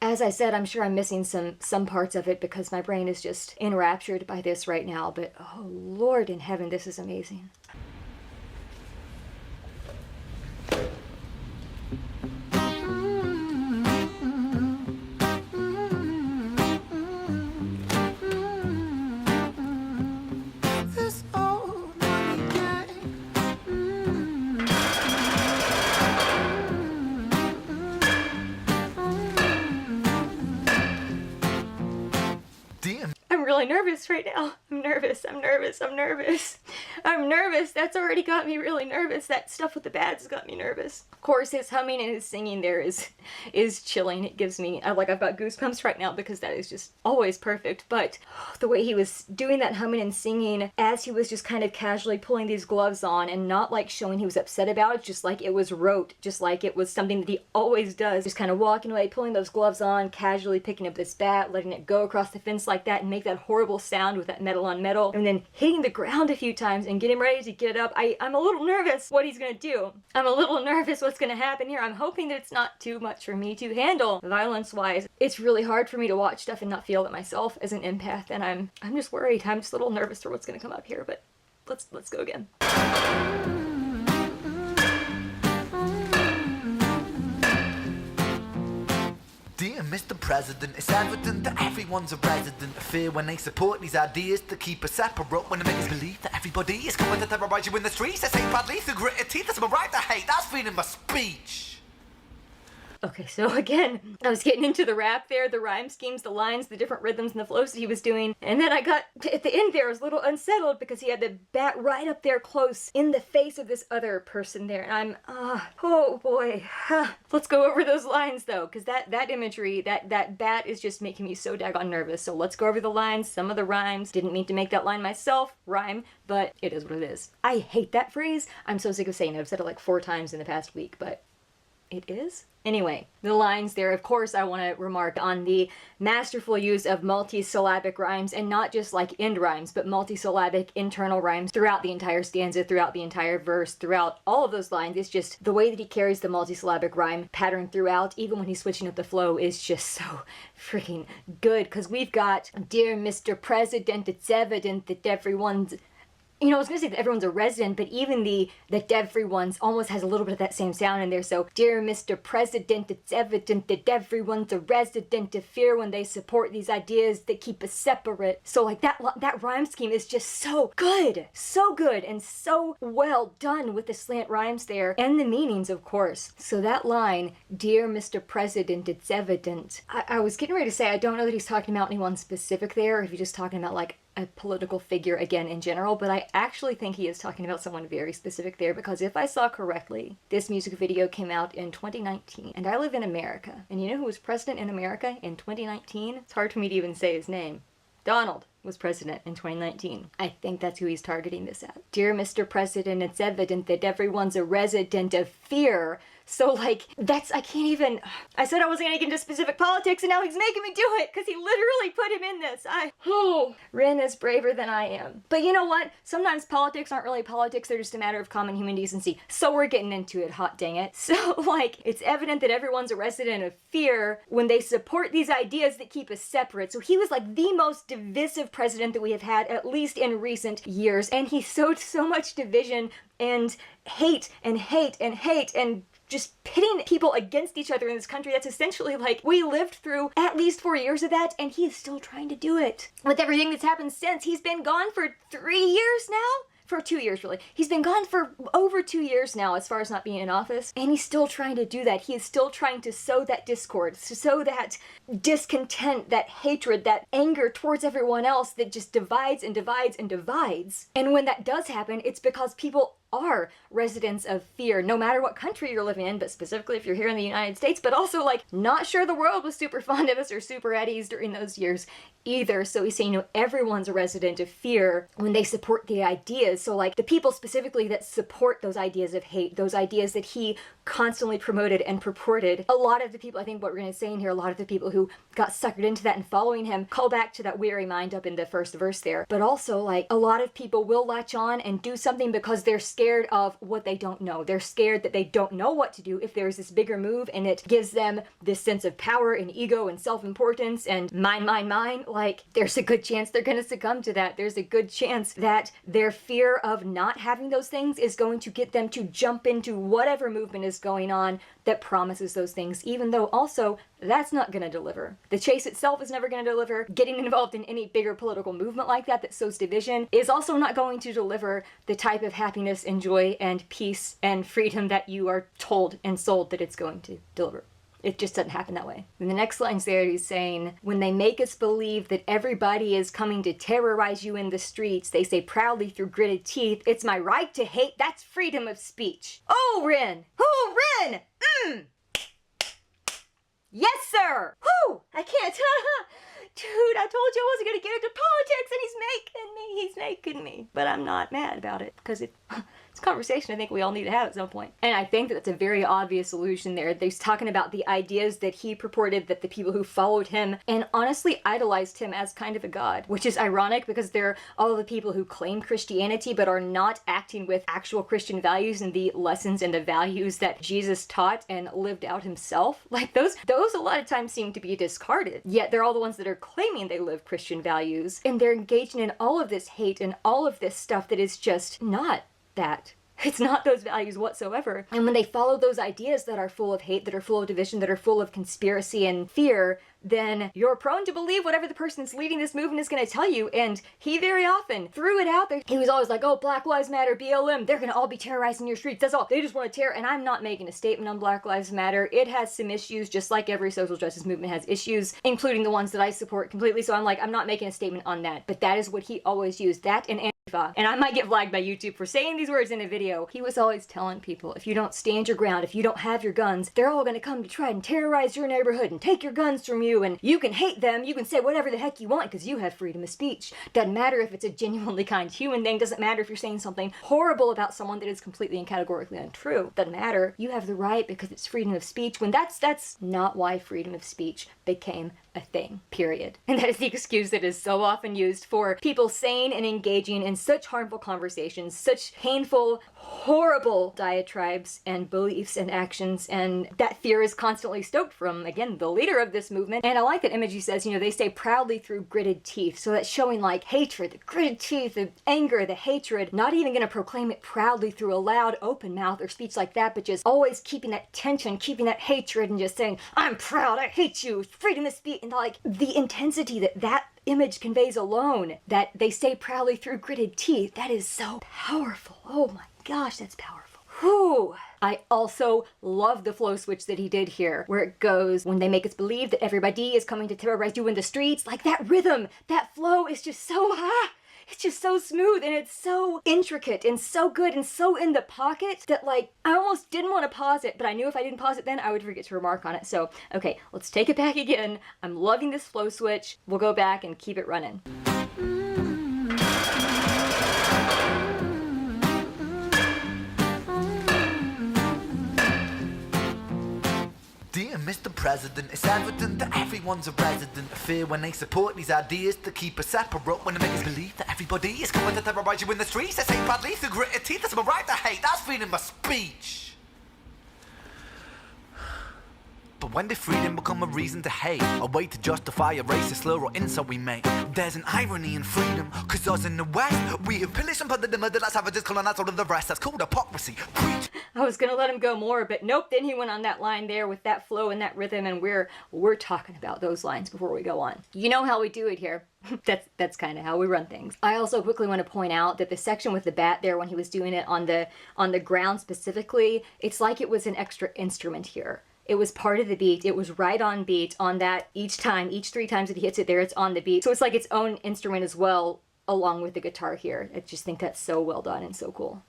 As I said, I'm sure I'm missing some parts of it because my brain is just enraptured by this right now, but oh Lord in heaven, this is amazing. I'm really nervous right now. I'm nervous. That's already got me really nervous. That stuff with the bads got me nervous. Of course, his humming and his singing there is chilling. It gives me, I've got goosebumps right now because that is just always perfect. But the way he was doing that humming and singing as he was just kind of casually pulling these gloves on and not like showing he was upset about it, just like it was rote, just like it was something that he always does. Just kind of walking away, pulling those gloves on, casually picking up this bat, letting it go across the fence like that and make that horrible sound with that metal on metal, and then hitting the ground a few times and getting ready to get up. I'm a little nervous what he's gonna do. I'm a little nervous what's gonna happen here. I'm hoping that it's not too much for me to handle violence-wise. It's really hard for me to watch stuff and not feel it myself as an empath, and I'm just worried. I'm just a little nervous for what's gonna come up here, but let's go again. Dear Mr. President, it's evident that everyone's a resident of fear when they support these ideas to keep us separate, when they make us believe that everybody is coming to terrorize you in the streets. They say badly through gritted teeth, that's my right to hate, that's freedom of speech. Okay, so again, I was getting into the rap there, the rhyme schemes, the lines, the different rhythms and the flows that he was doing, and then I got at the end there, I was a little unsettled because he had the bat right up there close in the face of this other person there, and oh boy. Let's go over those lines though, because that imagery, that bat is just making me so daggone nervous. So let's go over the lines, some of the rhymes. Didn't mean to make that line myself rhyme, but it is what it is. I hate that phrase. I'm so sick of saying it. I've said it like 4 times in the past week, but it is? Anyway, the lines there, of course, I want to remark on the masterful use of multisyllabic rhymes, and not just like end rhymes, but multisyllabic internal rhymes throughout the entire stanza, throughout the entire verse, throughout all of those lines. It's just the way that he carries the multisyllabic rhyme pattern throughout, even when he's switching up the flow, is just so freaking good. Because we've got, "Dear Mr. President, it's evident that everyone's..." You know, I was going to say that everyone's a resident, but even that everyone's almost has a little bit of that same sound in there. So, "Dear Mr. President, it's evident that everyone's a resident of fear when they support these ideas that keep us separate." So, like, that rhyme scheme is just so good, and so well done with the slant rhymes there, and the meanings, of course. So that line, "Dear Mr. President, it's evident." I was getting ready to say, I don't know that he's talking about anyone specific there, or if he's just talking about, like, a political figure again in general, but I actually think he is talking about someone very specific there, because if I saw correctly, this music video came out in 2019, and I live in America, and you know who was president in America in 2019? It's hard for me to even say his name. Donald was president in 2019. I think that's who he's targeting this at. "Dear Mr. President, it's evident that everyone's a resident of fear." So, like, I can't even... I said I wasn't going to get into specific politics, and now he's making me do it, because he literally put him in this. Ren is braver than I am. But you know what? Sometimes politics aren't really politics, they're just a matter of common human decency. So we're getting into it, hot dang it. So, like, it's evident that everyone's a resident of fear when they support these ideas that keep us separate. So he was, like, the most divisive president that we have had, at least in recent years, and he sowed so much division and hate and just pitting people against each other in this country. That's essentially, like, we lived through at least 4 years of that, and he's still trying to do it. With everything that's happened since, he's been gone for 3 years now? For 2 years, really. He's been gone for over 2 years now, as far as not being in office, and he's still trying to do that. He is still trying to sow that discord, to sow that discontent, that hatred, that anger towards everyone else that just divides and divides and divides. And when that does happen, it's because people are residents of fear, no matter what country you're living in, but specifically if you're here in the United States, but also, like, not sure the world was super fond of us or super at ease during those years either. So he's saying, you know, everyone's a resident of fear when they support the ideas. So, like, the people specifically that support those ideas of hate, those ideas that he constantly promoted and purported, a lot of the people, I think what we're going to say in here, a lot of the people who got suckered into that and following him call back to that weary mind up in the first verse there. But also, like, a lot of people will latch on and do something because they're scared of what they don't know. They're scared that they don't know what to do if there's this bigger move, and it gives them this sense of power and ego and self-importance and mine. Like, there's a good chance they're going to succumb to that. There's a good chance that their fear of not having those things is going to get them to jump into whatever movement is going on that promises those things, even though also that's not going to deliver. The chase itself is never going to deliver. Getting involved in any bigger political movement like that sows division is also not going to deliver the type of happiness and joy and peace and freedom that you are told and sold that it's going to deliver. It just doesn't happen that way. In the next lines there, he's saying, "When they make us believe that everybody is coming to terrorize you in the streets, they say proudly through gritted teeth, 'It's my right to hate.' That's freedom of speech." Oh, Ren! Oh, Ren! Yes, sir! Whew! I can't. Dude, I told you I wasn't gonna get into politics, and he's making me. But I'm not mad about it, because it's a conversation I think we all need to have at some point. And I think that that's a very obvious allusion there. He's talking about the ideas that he purported that the people who followed him and honestly idolized him as kind of a god, which is ironic because they're all the people who claim Christianity but are not acting with actual Christian values and the lessons and the values that Jesus taught and lived out himself. Like, those a lot of times seem to be discarded. Yet they're all the ones that are claiming they live Christian values, and they're engaging in all of this hate and all of this stuff that is just not that. It's not those values whatsoever. And when they follow those ideas that are full of hate, that are full of division, that are full of conspiracy and fear, then you're prone to believe whatever the person that's leading this movement is going to tell you. And he very often threw it out there. He was always like, oh, Black Lives Matter, BLM, they're going to all be terrorizing your streets. That's all. They just want to terror. And I'm not making a statement on Black Lives Matter. It has some issues, just like every social justice movement has issues, including the ones that I support completely. So I'm like, I'm not making a statement on that. But that is what he always used. That and Antifa. And I might get flagged by YouTube for saying these words in a video. He was always telling people, if you don't stand your ground, if you don't have your guns, they're all going to come to try and terrorize your neighborhood and take your guns from you, and you can hate them, you can say whatever the heck you want because you have freedom of speech. Doesn't matter if it's a genuinely kind human thing, doesn't matter if you're saying something horrible about someone that is completely and categorically untrue. Doesn't matter. You have the right because it's freedom of speech, when that's not why freedom of speech became a thing, period. And that is the excuse that is so often used for people saying and engaging in such harmful conversations, such painful, horrible diatribes and beliefs and actions, and that fear is constantly stoked from, again, the leader of this movement. And I like that imagery says, you know, they say proudly through gritted teeth, so that's showing like hatred, the gritted teeth, the anger, the hatred, not even going to proclaim it proudly through a loud open mouth or speech like that, but just always keeping that tension, keeping that hatred, and just saying, I'm proud, I hate you, freedom of speech, and like the intensity that image conveys alone, that they say proudly through gritted teeth, that is so powerful. Oh my gosh, that's powerful. Whew. I also love the flow switch that he did here, where it goes, when they make us believe that everybody is coming to terrorize you in the streets, like that rhythm, that flow is just so it's just so smooth, and it's so intricate and so good and so in the pocket that like I almost didn't want to pause it, but I knew if I didn't pause it then I would forget to remark on it. So okay, let's take it back again. I'm loving this flow switch. We'll go back and keep it running. Dear Mr. President, it's evident that everyone's a resident of fear when they support these ideas to keep us separate, when they make us believe that everybody is coming to terrorize you in the streets. They say badly through gritted teeth, that's my right to hate, that's freedom of speech. But when did freedom become a reason to hate, a way to justify a racist slur or insult we make? There's an irony in freedom, cause us in the West, we have pillaged and plundered and murdered like savages, colonized all of the rest. That's called hypocrisy. Preach. I was gonna let him go more, but nope, then he went on that line there with that flow and that rhythm, and we're talking about those lines before we go on. You know how we do it here. That's kind of how we run things. I also quickly want to point out that the section with the bat there, when he was doing it on the ground specifically, it's like it was an extra instrument here. It was part of the beat. It was right on beat on that each 3 times that he hits it there, it's on the beat. So it's like its own instrument as well, along with the guitar here. I just think that's so well done and so cool.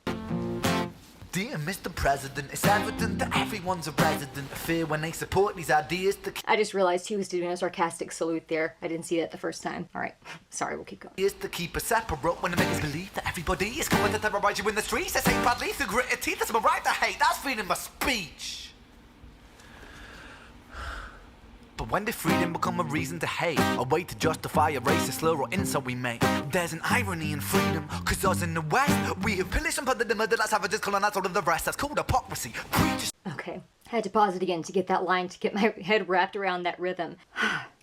Dear Mr. President, it's evident that everyone's a resident of fear when they support these ideas to I just realized he was doing a sarcastic salute there. I didn't see that the first time. All right, sorry, we'll keep going. is to keep us separate, when they make us believe that everybody is coming to terrorize you in the streets. They say badly through gritted teeth, that's my right to hate, that's freedom of speech. But when did freedom become a reason to hate, a way to justify a racist slur or insult we make? There's an irony in freedom, cause us in the West, we have pillaged and plundered and murdered like savages, colonized all of the rest. That's called hypocrisy. Preach. Okay, had to pause it again to get that line, to get my head wrapped around that rhythm.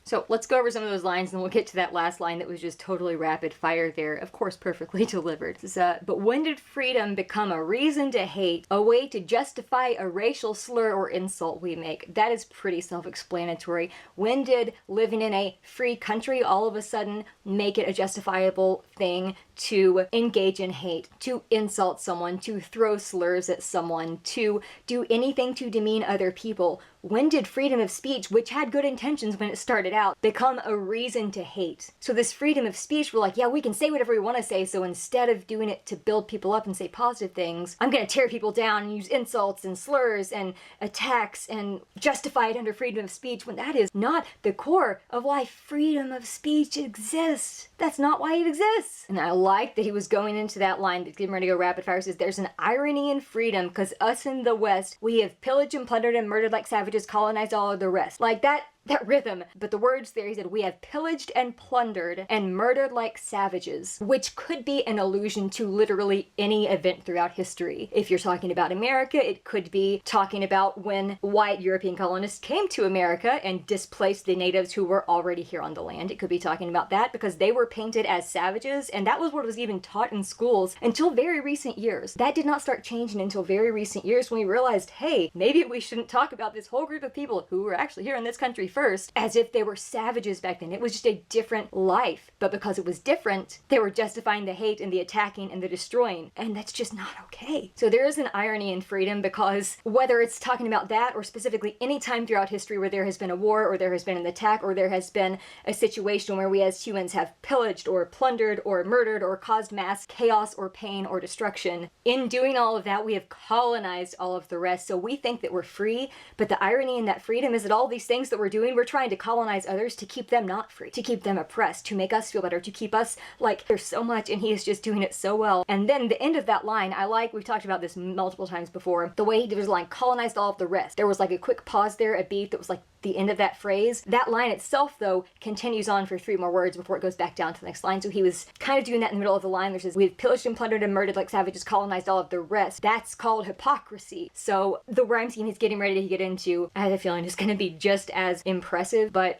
So let's go over some of those lines and we'll get to that last line that was just totally rapid fire there. Of course, perfectly delivered. But when did freedom become a reason to hate, a way to justify a racial slur or insult we make? That is pretty self-explanatory. When did living in a free country all of a sudden make it a justifiable thing to engage in hate, to insult someone, to throw slurs at someone, to do anything to demean other people? When did freedom of speech, which had good intentions when it started out, become a reason to hate? So this freedom of speech, we're like, yeah, we can say whatever we want to say, so instead of doing it to build people up and say positive things, I'm going to tear people down and use insults and slurs and attacks and justify it under freedom of speech, when that is not the core of why freedom of speech exists. That's not why it exists. And I like that he was going into that line that's getting ready to go rapid fire. Says there's an irony in freedom, because us in the West, we have pillaged and plundered and murdered like savages, colonized all of the rest. Like that rhythm. But the words there, he said, we have pillaged and plundered and murdered like savages, which could be an allusion to literally any event throughout history. If you're talking about America, it could be talking about when white European colonists came to America and displaced the natives who were already here on the land. It could be talking about that because they were painted as savages, and that was what was even taught in schools until very recent years. That did not start changing until very recent years when we realized, hey, maybe we shouldn't talk about this whole group of people who were actually here in this country first, as if they were savages back then. It was just a different life. But because it was different, they were justifying the hate and the attacking and the destroying. And that's just not okay. So there is an irony in freedom, because whether it's talking about that or specifically any time throughout history where there has been a war or there has been an attack or there has been a situation where we as humans have pillaged or plundered or murdered or caused mass chaos or pain or destruction, in doing all of that, we have colonized all of the rest. So we think that we're free, but the irony in that freedom is that all these things that we're doing, we're trying to colonize others to keep them not free, to keep them oppressed, to make us feel better, to keep us like there's so much, and he is just doing it so well. And then the end of that line, we've talked about this multiple times before, the way he did his line, colonized all of the rest. There was like a quick pause there, a beat that was like the end of that phrase. That line itself, though, continues on for 3 more words before it goes back down to the next line. So he was kind of doing that in the middle of the line, which is, we've pillaged and plundered and murdered like savages, colonized all of the rest. That's called hypocrisy. So the rhyme scheme he's getting ready to get into, I have a feeling is going to be just as impressive, but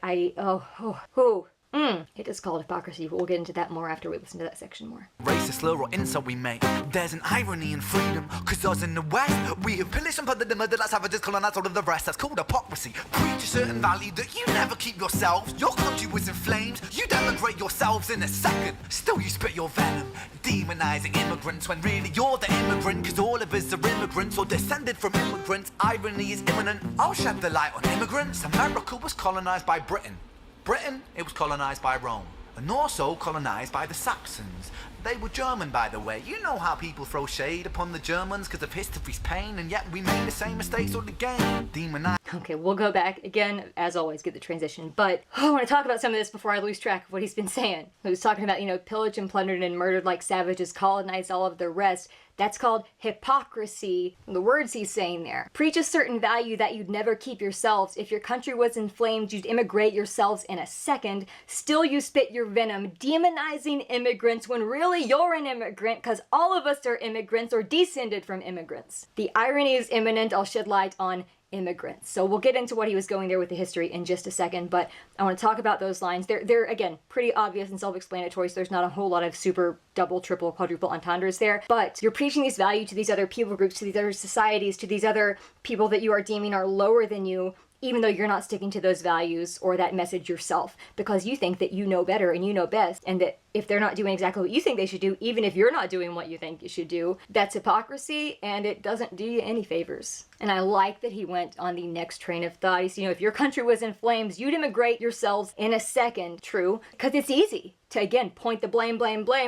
it is called hypocrisy, but we'll get into that more after we listen to that section more. Racist slur or insult we make. There's an irony in freedom, cause us in the West, we have pillaged and plundered and murdered like savages, colonized all of the rest. That's called hypocrisy. Preach a certain value that you never keep yourselves. Your country was in flames, you'd emigrate yourselves in a second. Still you spit your venom, demonizing immigrants when really you're the immigrant, cause all of us are immigrants or descended from immigrants. Irony is imminent. I'll shed the light on immigrants. America was colonized by Britain. Britain, it was colonized by Rome, and also colonized by the Saxons. They were German, by the way. You know how people throw shade upon the Germans because of history's pain, and yet we made the same mistakes all again. Demonize. Okay, we'll go back again, as always, get the transition, but I want to talk about some of this before I lose track of what he's been saying. He was talking about, pillaged and plundered and murdered like savages, colonized all of the rest. That's called hypocrisy, the words he's saying there. Preach a certain value that you'd never keep yourselves. If your country was in flames, you'd immigrate yourselves in a second. Still you spit your venom, demonizing immigrants when really you're an immigrant, because all of us are immigrants or descended from immigrants. The irony is imminent. I'll shed light on immigrants. So we'll get into what he was going there with the history in just a second, but I want to talk about those lines. They're again, pretty obvious and self-explanatory, so there's not a whole lot of super double, triple, quadruple entendres there, but you're preaching these value to these other people groups, to these other societies, to these other people that you are deeming are lower than you, even though you're not sticking to those values or that message yourself, because you think that you know better and you know best, and that if they're not doing exactly what you think they should do, even if you're not doing what you think you should do, that's hypocrisy, and it doesn't do you any favors. And I like that he went on the next train of thought. He's, if your country was in flames, you'd immigrate yourselves in a second. True, because it's easy to, again, point the blame,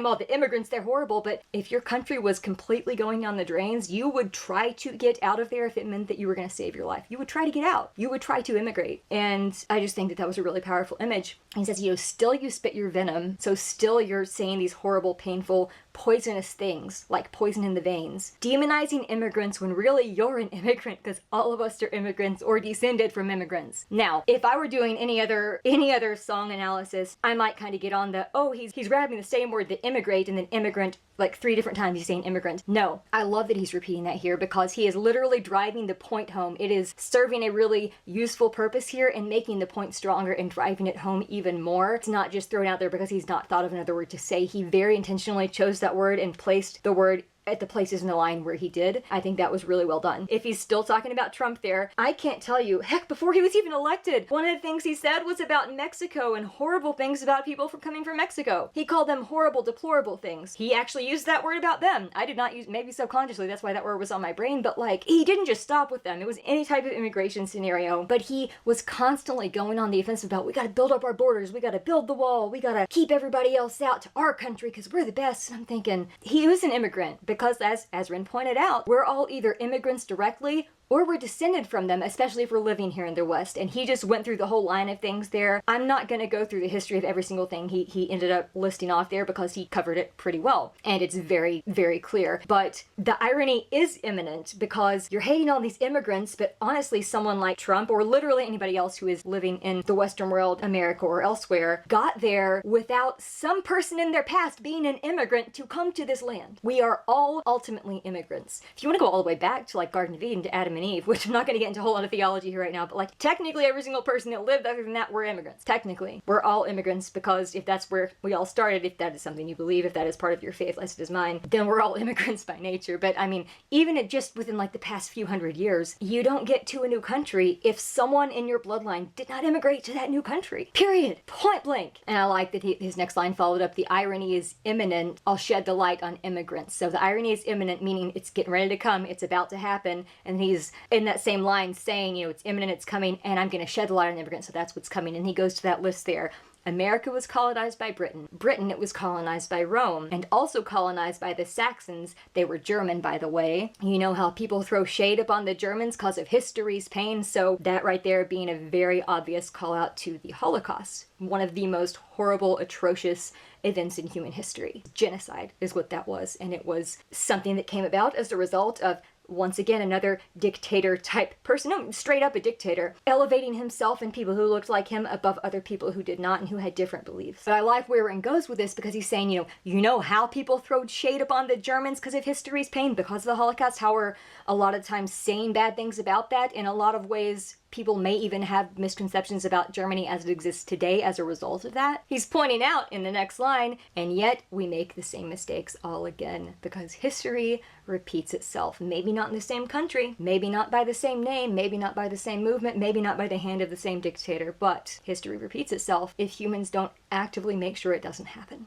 all the immigrants, they're horrible, but if your country was completely going down the drains, you would try to get out of there if it meant that you were going to save your life. You would try to get out. You would try to immigrate. And I just think that that was a really powerful image. He says, still you spit your venom, so still you're saying these horrible, painful, poisonous things, like poison in the veins. Demonizing immigrants when really you're an immigrant, because all of us are immigrants or descended from immigrants. Now, if I were doing any other song analysis, I might kind of get on the, he's grabbing the same word, the immigrate, and then immigrant, like 3 different times he's saying immigrant. No, I love that he's repeating that here, because he is literally driving the point home. It is serving a really useful purpose here and making the point stronger and driving it home even more. It's not just thrown out there because he's not thought of another word to say. He very intentionally chose that word and placed the word at the places in the line where he did. I think that was really well done. If he's still talking about Trump there, I can't tell you, heck, before he was even elected, one of the things he said was about Mexico and horrible things about people coming from Mexico. He called them horrible, deplorable things. He actually used that word about them. I did not use, maybe subconsciously, that's why that word was on my brain, but he didn't just stop with them. It was any type of immigration scenario, but he was constantly going on the offensive about, we gotta build up our borders, we gotta build the wall, we gotta keep everybody else out to our country because we're the best. And I'm thinking, he was an immigrant, because as Ren pointed out, we're all either immigrants directly or we're descended from them, especially if we're living here in the West. And he just went through the whole line of things there. I'm not going to go through the history of every single thing he ended up listing off there, because he covered it pretty well. And it's very, very clear. But the irony is imminent, because you're hating on these immigrants, but honestly, someone like Trump, or literally anybody else who is living in the Western world, America or elsewhere, got there without some person in their past being an immigrant to come to this land. We are all ultimately immigrants. If you want to go all the way back to Garden of Eden, to Adam and and Eve, which I'm not going to get into a whole lot of theology here right now, but like technically every single person that lived other than that were immigrants. Technically, we're all immigrants because if that's where we all started, if that is something you believe, if that is part of your faith, as it is mine, then we're all immigrants by nature. But I mean, even just within like the past few hundred years, you don't get to a new country if someone in your bloodline did not immigrate to that new country. Period. Point blank. And I like that his next line followed up, the irony is imminent, I'll shed the light on immigrants. So the irony is imminent, meaning it's getting ready to come, it's about to happen, and he's in that same line saying, you know, it's imminent, it's coming, and I'm going to shed the light on immigrants, so that's what's coming. And he goes to that list there. America was colonized by Britain. Britain, it was colonized by Rome, and also colonized by the Saxons. They were German, by the way. You know how people throw shade upon the Germans because of history's pain, so that right there being a very obvious call out to the Holocaust. One of the most horrible, atrocious events in human history. Genocide is what that was, and it was something that came about as a result of, once again, another dictator type person, no, straight up a dictator, elevating himself and people who looked like him above other people who did not and who had different beliefs. But I like where Ren goes with this because he's saying, you know how people throwed shade upon the Germans because of history's pain, because of the Holocaust, how we're a lot of times saying bad things about that. In a lot of ways, people may even have misconceptions about Germany as it exists today as a result of that. He's pointing out in the next line, and yet we make the same mistakes all again because history repeats itself. Maybe not in the same country, maybe not by the same name, maybe not by the same movement, maybe not by the hand of the same dictator, but history repeats itself if humans don't actively make sure it doesn't happen.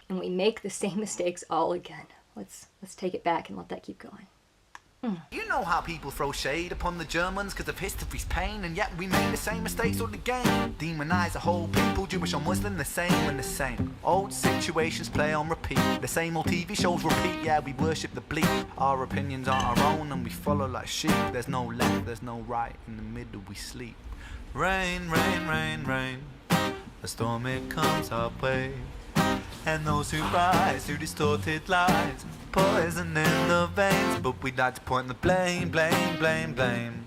And we make the same mistakes all again. Let's take it back and let that keep going. You know how people throw shade upon the Germans because of history's pain, and yet we make the same mistakes all again. Demonize a whole people, Jewish or Muslim, the same and the same. Old situations play on repeat, the same old TV shows repeat, yeah, we worship the bleak. Our opinions are our own and we follow like sheep. There's no left, there's no right, in the middle we sleep. Rain, rain, rain, rain, a storm it comes our way, and those who rise through distorted lies, poison in the veins, but we'd like to point the blame, blame, blame, blame.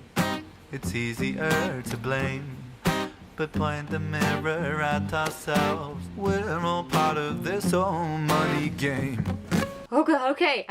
It's easier to blame, but point the mirror at ourselves. We're all part of this whole money game. Okay,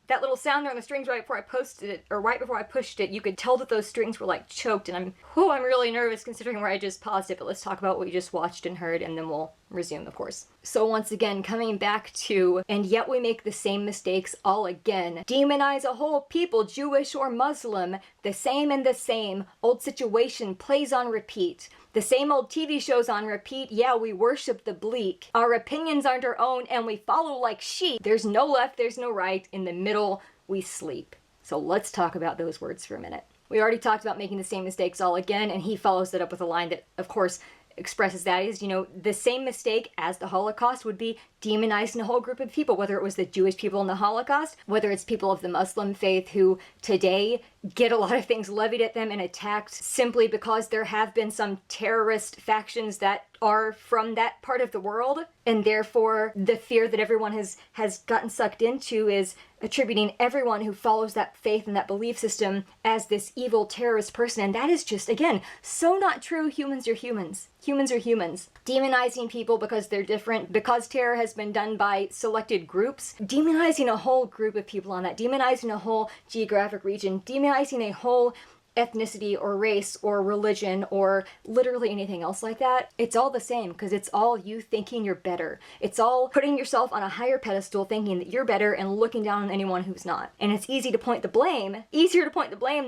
that little sound there on the strings right before I posted it, or right before I pushed it, you could tell that those strings were like choked, and I'm really nervous considering where I just paused it, but let's talk about what we just watched and heard, and then we'll resume, of course. So once again, coming back to, and yet we make the same mistakes all again. Demonize a whole people, Jewish or Muslim, the same and the same. Old situation plays on repeat. The same old TV shows on repeat. Yeah, we worship the bleak. Our opinions aren't our own and we follow like sheep. There's no left, there's no right. In the middle, we sleep. So let's talk about those words for a minute. We already talked about making the same mistakes all again, and he follows it up with a line that, of course, expresses that is, the same mistake as the Holocaust would be demonizing a whole group of people, whether it was the Jewish people in the Holocaust, whether it's people of the Muslim faith who today get a lot of things levied at them and attacked simply because there have been some terrorist factions that are from that part of the world, and therefore the fear that everyone has gotten sucked into is attributing everyone who follows that faith and that belief system as this evil terrorist person, and that is just, again, so not true. Humans are humans. Humans are humans. Demonizing people because they're different, because terror has been done by selected groups, demonizing a whole group of people on that, demonizing a whole geographic region, demonizing a whole ethnicity or race or religion or literally anything else like that, it's all the same because it's all you thinking you're better. It's all putting yourself on a higher pedestal thinking that you're better and looking down on anyone who's not. And it's easier to point the blame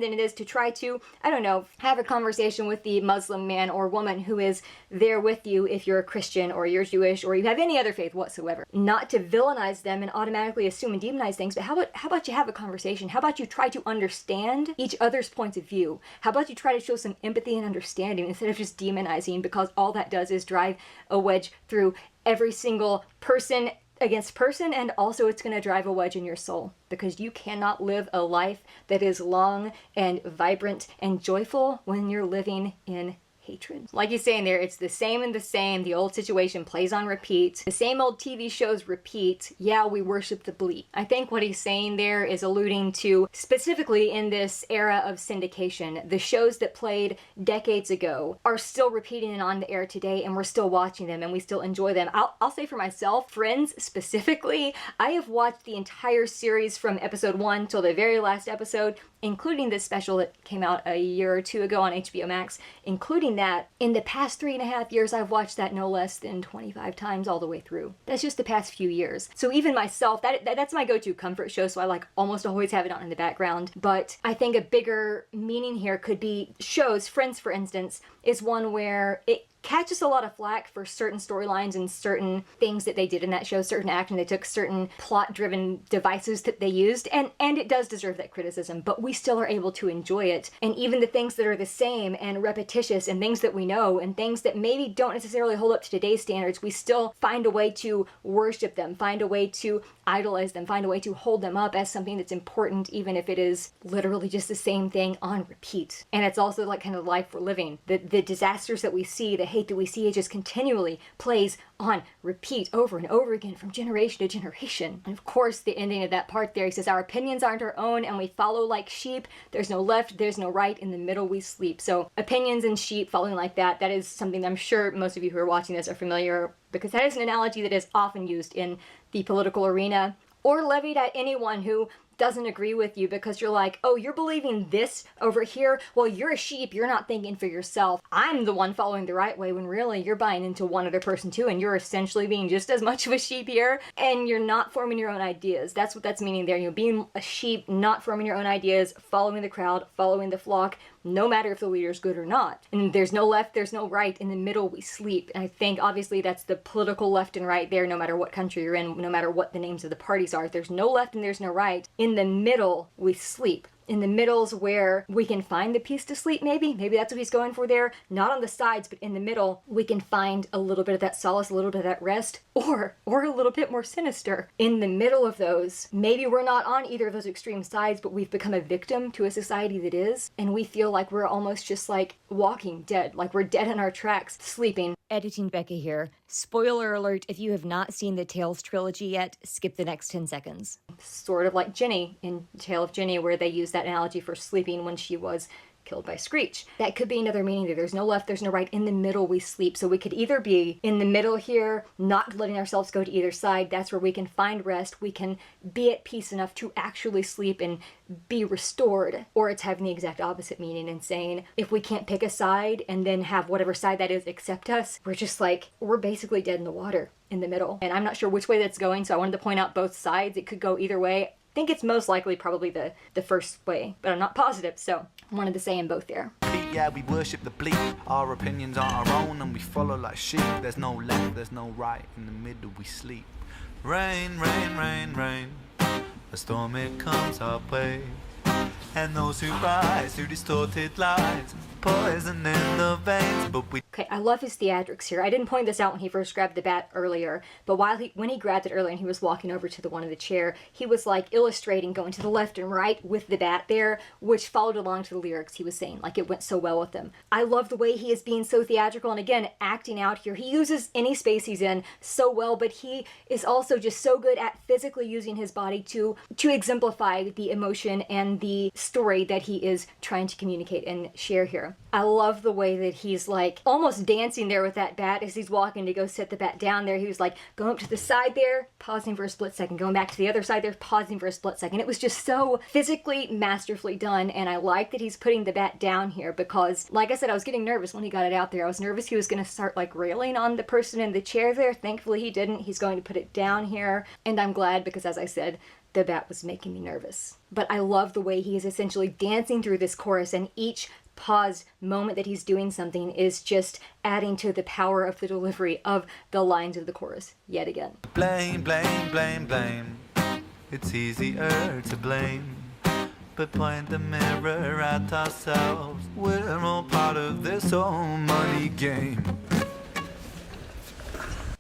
than it is to try to, have a conversation with the Muslim man or woman who is there with you if you're a Christian or you're Jewish or you have any other faith whatsoever. Not to villainize them and automatically assume and demonize things, but how about you have a conversation? How about you try to understand each other's points of view? How about you try to show some empathy and understanding instead of just demonizing, because all that does is drive a wedge through every single person against person, and also it's going to drive a wedge in your soul because you cannot live a life that is long and vibrant and joyful when you're living in hatred. Like he's saying there, it's the same and the same. The old situation plays on repeat. The same old TV shows repeat. Yeah, we worship the bleep. I think what he's saying there is alluding to, specifically in this era of syndication, the shows that played decades ago are still repeating and on the air today, and we're still watching them and we still enjoy them. I'll say for myself, Friends specifically, I have watched the entire series from episode 1 till the very last episode, including this special that came out a year or two ago on HBO Max. Including that, in the past 3.5 years, I've watched that no less than 25 times all the way through. That's just the past few years. So even myself, that's my go-to comfort show, so I like almost always have it on in the background. But I think a bigger meaning here could be shows. Friends, for instance, is one where it catches a lot of flack for certain storylines and certain things that they did in that show, certain action they took, certain plot-driven devices that they used, and it does deserve that criticism, but we still are able to enjoy it. And even the things that are the same and repetitious and things that we know and things that maybe don't necessarily hold up to today's standards, we still find a way to worship them, find a way to idolize them, find a way to hold them up as something that's important, even if it is literally just the same thing on repeat. And it's also like kind of life we're living. The disasters that we see, the hate that we see, it just continually plays on repeat over and over again from generation to generation. And of course, the ending of that part there, he says, our opinions aren't our own and we follow like sheep. There's no left, there's no right, in the middle we sleep. So opinions and sheep following like that is something that I'm sure most of you who are watching this are familiar, because that is an analogy that is often used in the political arena or levied at anyone who doesn't agree with you, because you're like, oh, you're believing this over here? Well, you're a sheep, you're not thinking for yourself. I'm the one following the right way, when really you're buying into one other person too, and you're essentially being just as much of a sheep here, and you're not forming your own ideas. That's what that's meaning there. You're being a sheep, not forming your own ideas, following the crowd, following the flock, no matter if the leader's good or not. And there's no left, there's no right, in the middle we sleep. And I think obviously that's the political left and right there, no matter what country you're in, no matter what the names of the parties are. If there's no left and there's no right, in the middle we sleep. In the middle's where we can find the peace to sleep, maybe that's what he's going for there. Not on the sides, but in the middle, we can find a little bit of that solace, a little bit of that rest, or a little bit more sinister. In the middle of those, maybe we're not on either of those extreme sides, but we've become a victim to a society that is, and we feel like we're almost just like walking dead, like we're dead in our tracks, sleeping. Editing Becca here. Spoiler alert, if you have not seen the Tales trilogy yet, skip the next 10 seconds. Sort of like Jenny in Tale of Jenny, where they use that analogy for sleeping when she was killed by Screech. That could be another meaning there. There's no left, there's no right. In the middle we sleep. So we could either be in the middle here, not letting ourselves go to either side. That's where we can find rest. We can be at peace enough to actually sleep and be restored. Or it's having the exact opposite meaning and saying, if we can't pick a side and then have whatever side that is accept us, we're just like, we're basically dead in the water in the middle. And I'm not sure which way that's going, so I wanted to point out both sides. It could go either way. I think it's most likely probably the first way, but I'm not positive, so I wanted to say in both there. Yeah, we worship the bleep. Our opinions aren't our own and we follow like sheep. There's no left, there's no right, in the middle we sleep. Rain, rain, rain, rain, a storm it comes our way. And those who rise through distorted lies, poison in the veins, but we... Okay, I love his theatrics here. I didn't point this out when he first grabbed the bat earlier, but when he grabbed it earlier and he was walking over to the one in the chair, he was like illustrating, going to the left and right with the bat there, which followed along to the lyrics he was saying. Like, it went so well with them. I love the way he is being so theatrical and, again, acting out here. He uses any space he's in so well, but he is also just so good at physically using his body to exemplify the emotion and the story that he is trying to communicate and share here. I love the way that he's like almost dancing there with that bat as he's walking to go set the bat down there. He was like going up to the side there, pausing for a split second, going back to the other side there, pausing for a split second. It was just so physically masterfully done, and I like that he's putting the bat down here because, like I said, I was getting nervous when he got it out there. I was nervous he was going to start like railing on the person in the chair there. Thankfully he didn't. He's going to put it down here, and I'm glad because, as I said, the bat was making me nervous. But I love the way he is essentially dancing through this chorus, and each paused moment that he's doing something is just adding to the power of the delivery of the lines of the chorus yet again. Blame, blame, blame, blame. It's easier to blame, but point the mirror at ourselves. We're all part of this whole money game.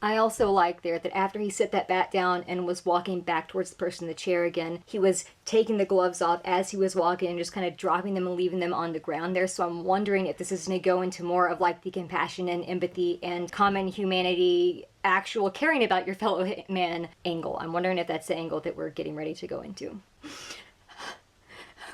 I also like there that after he set that bat down and was walking back towards the person in the chair again, he was taking the gloves off as he was walking and just kind of dropping them and leaving them on the ground there. So I'm wondering if this is going to go into more of like the compassion and empathy and common humanity, actual caring about your fellow man angle. I'm wondering if that's the angle that we're getting ready to go into.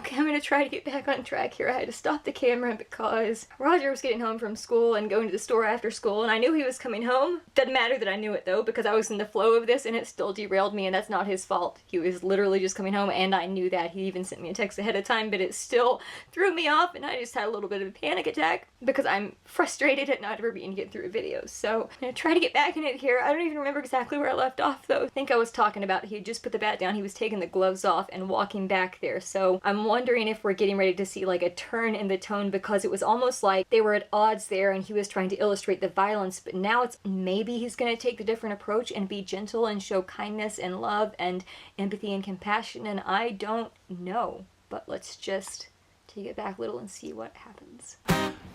Okay, I'm gonna try to get back on track here. I had to stop the camera because Roger was getting home from school and going to the store after school, and I knew he was coming home. Doesn't matter that I knew it though, because I was in the flow of this and it still derailed me, and that's not his fault. He was literally just coming home, and I knew that. He even sent me a text ahead of time, but it still threw me off, and I just had a little bit of a panic attack because I'm frustrated at not ever being able to get through a video. So I'm gonna try to get back in it here. I don't even remember exactly where I left off though. I think I was talking about he had just put the bat down, he was taking the gloves off and walking back there. So I'm wondering if we're getting ready to see like a turn in the tone, because it was almost like they were at odds there and he was trying to illustrate the violence, but now it's maybe he's going to take the different approach and be gentle and show kindness and love and empathy and compassion, and I don't know. But let's just take it back a little and see what happens.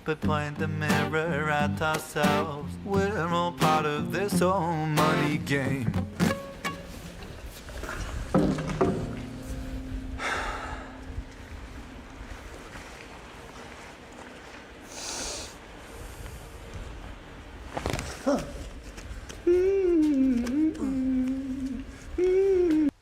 But point the mirror at ourselves. We're all part of this whole money game.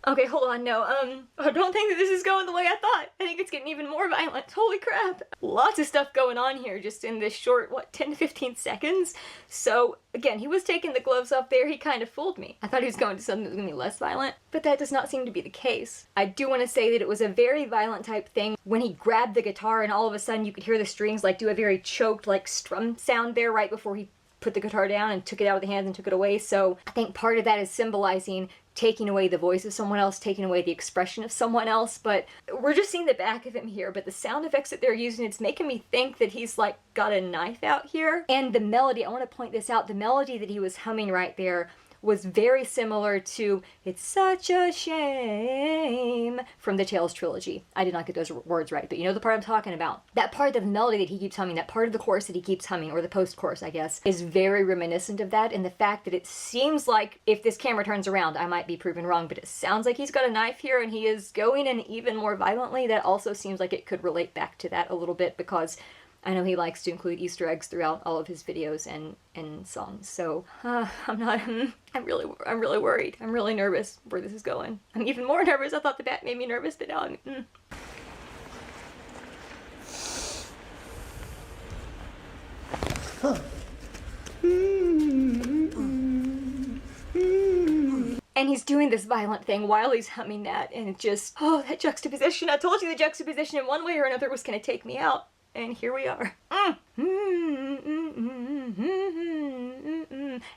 Okay, hold on, no, I don't think that this is going the way I thought. I think it's getting even more violent. Holy crap. Lots of stuff going on here just in this short, 10 to 15 seconds. So, again, he was taking the gloves off there. He kind of fooled me. I thought he was going to something that was going to be less violent, but that does not seem to be the case. I do want to say that it was a very violent type thing when he grabbed the guitar and all of a sudden you could hear the strings like do a very choked like strum sound there right before he put the guitar down and took it out of the hands and took it away. So I think part of that is symbolizing taking away the voice of someone else, taking away the expression of someone else, but we're just seeing the back of him here, but the sound effects that they're using, it's making me think that he's like got a knife out here. And the melody, I want to point this out, the melody that he was humming right there was very similar to "It's Such a Shame" from the Tales trilogy. I did not get those words right, but you know the part I'm talking about. That part of the melody that he keeps humming, that part of the chorus that he keeps humming, or the post-chorus, I guess, is very reminiscent of that, and the fact that it seems like, if this camera turns around, I might be proven wrong, but it sounds like he's got a knife here and he is going in even more violently. That also seems like it could relate back to that a little bit, because I know he likes to include Easter eggs throughout all of his videos and songs. So I'm really worried. I'm really nervous where this is going. I'm even more nervous. I thought the bat made me nervous, but now I'm. And he's doing this violent thing while he's humming that, and it just, oh, that juxtaposition. I told you the juxtaposition in one way or another was going to take me out. And here we are.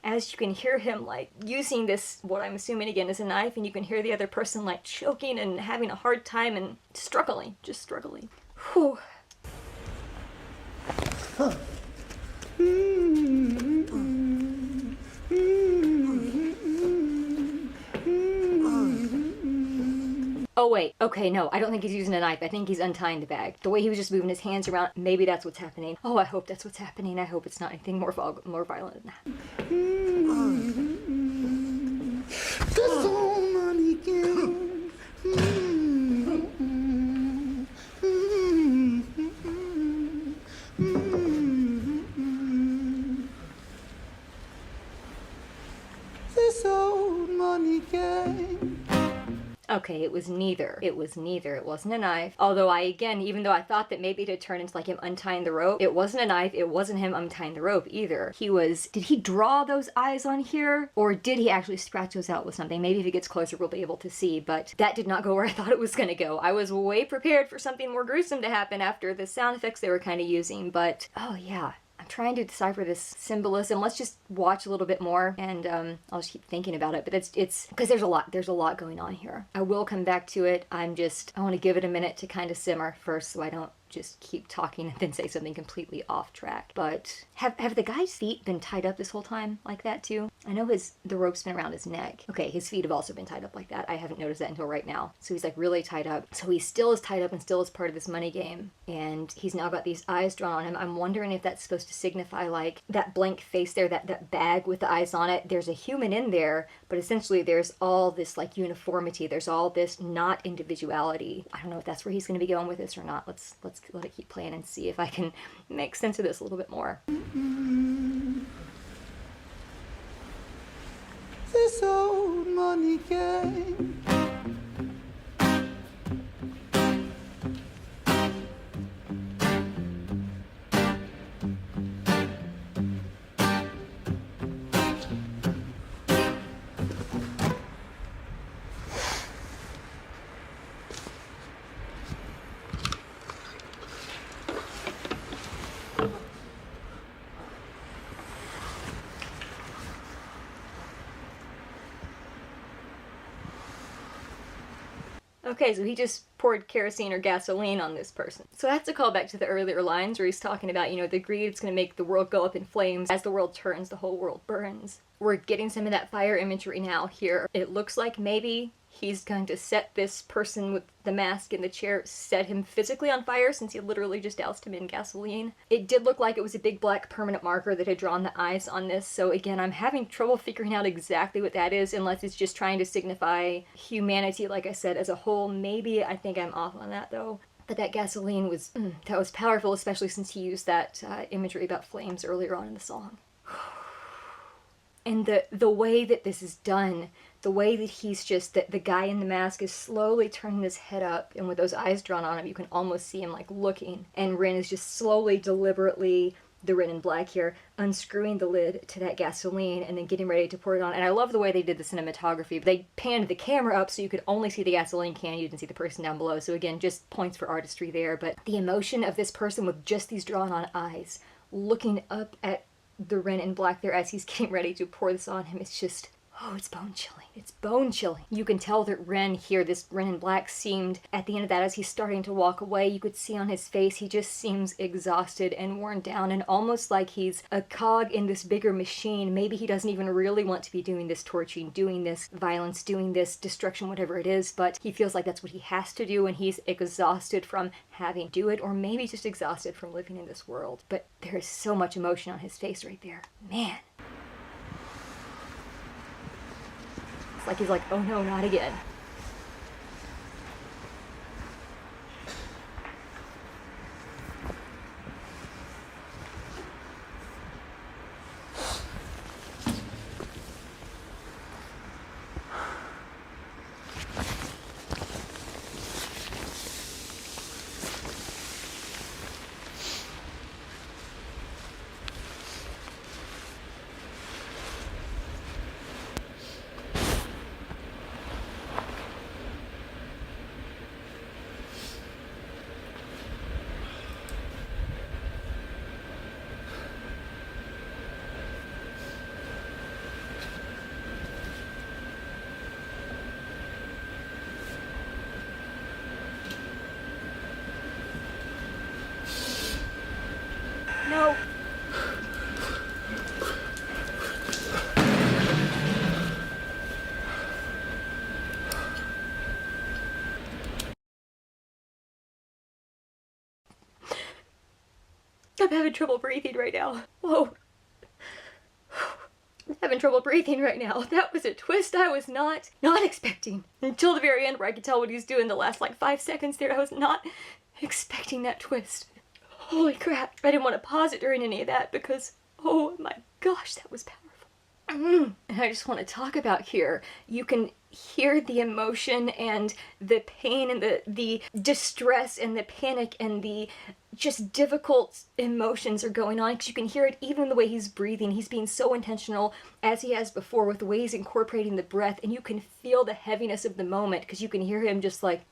As you can hear him like using this, what I'm assuming again is a knife, and you can hear the other person like choking and having a hard time and struggling, just struggling. Whew. Oh wait, okay, no, I don't think he's using a knife. I think he's untying the bag. The way he was just moving his hands around, maybe that's what's happening. Oh, I hope that's what's happening. I hope it's not anything more violent than that. This whole money game. This old money game. Okay, it was neither. It was neither. It wasn't a knife. Although even though I thought that maybe it had turned into like him untying the rope, it wasn't a knife. It wasn't him untying the rope either. Did he draw those eyes on here? Or did he actually scratch those out with something? Maybe if he gets closer we'll be able to see, but that did not go where I thought it was gonna go. I was way prepared for something more gruesome to happen after the sound effects they were kind of using, but oh yeah. I'm trying to decipher this symbolism. Let's just watch a little bit more, and I'll just keep thinking about it. But it's because there's a lot going on here. I will come back to it. I want to give it a minute to kind of simmer first, so I don't just keep talking and then say something completely off track. But have the guy's feet been tied up this whole time like that too? I know the rope's been around his neck. Okay, his feet have also been tied up like that. I haven't noticed that until right now. So he's like really tied up. So he still is tied up and still is part of this money game. And he's now got these eyes drawn on him. I'm wondering if that's supposed to signify like that blank face there, that bag with the eyes on it. There's a human in there, but essentially there's all this like uniformity. There's all this not individuality. I don't know if that's where he's going to be going with this or not. Let's let it keep playing and see if I can make sense of this a little bit more. This old money game. Okay, so he just poured kerosene or gasoline on this person. So I have to call back to the earlier lines where he's talking about, you know, the greed is going to make the world go up in flames. As the world turns, the whole world burns. We're getting some of that fire imagery now here. It looks like maybe he's going to set this person with the mask in the chair, set him physically on fire since he literally just doused him in gasoline. It did look like it was a big black permanent marker that had drawn the eyes on this, so again, I'm having trouble figuring out exactly what that is unless it's just trying to signify humanity, like I said, as a whole. Maybe I think I'm off on that though. But that gasoline was, that was powerful, especially since he used that imagery about flames earlier on in the song. And the way that this is done, the way that he's just, that the guy in the mask is slowly turning his head up, and with those eyes drawn on him, you can almost see him like looking. And Ren is just slowly, deliberately, the Ren in black here, unscrewing the lid to that gasoline and then getting ready to pour it on. And I love the way they did the cinematography. They panned the camera up so you could only see the gasoline can, you didn't see the person down below. So again, just points for artistry there. But the emotion of this person with just these drawn on eyes, looking up at the Ren in black there as he's getting ready to pour this on him, it's just, oh, it's bone chilling. It's bone chilling. You can tell that Ren here, this Ren in black, seemed, at the end of that, as he's starting to walk away, you could see on his face, he just seems exhausted and worn down and almost like he's a cog in this bigger machine. Maybe he doesn't even really want to be doing this torturing, doing this violence, doing this destruction, whatever it is, but he feels like that's what he has to do and he's exhausted from having to do it, or maybe just exhausted from living in this world. But there is so much emotion on his face right there. Man. Like he's like, oh no, not again. No. I'm having trouble breathing right now. Whoa. I'm having trouble breathing right now. That was a twist I was not expecting. Until the very end where I could tell what he's doing the last like 5 seconds there, I was not expecting that twist. Holy crap. I didn't want to pause it during any of that because, oh my gosh, that was powerful. And I just want to talk about here. You can hear the emotion and the pain and the distress and the panic and the just difficult emotions are going on because you can hear it even in the way he's breathing. He's being so intentional as he has before with the way he's incorporating the breath, and you can feel the heaviness of the moment because you can hear him just like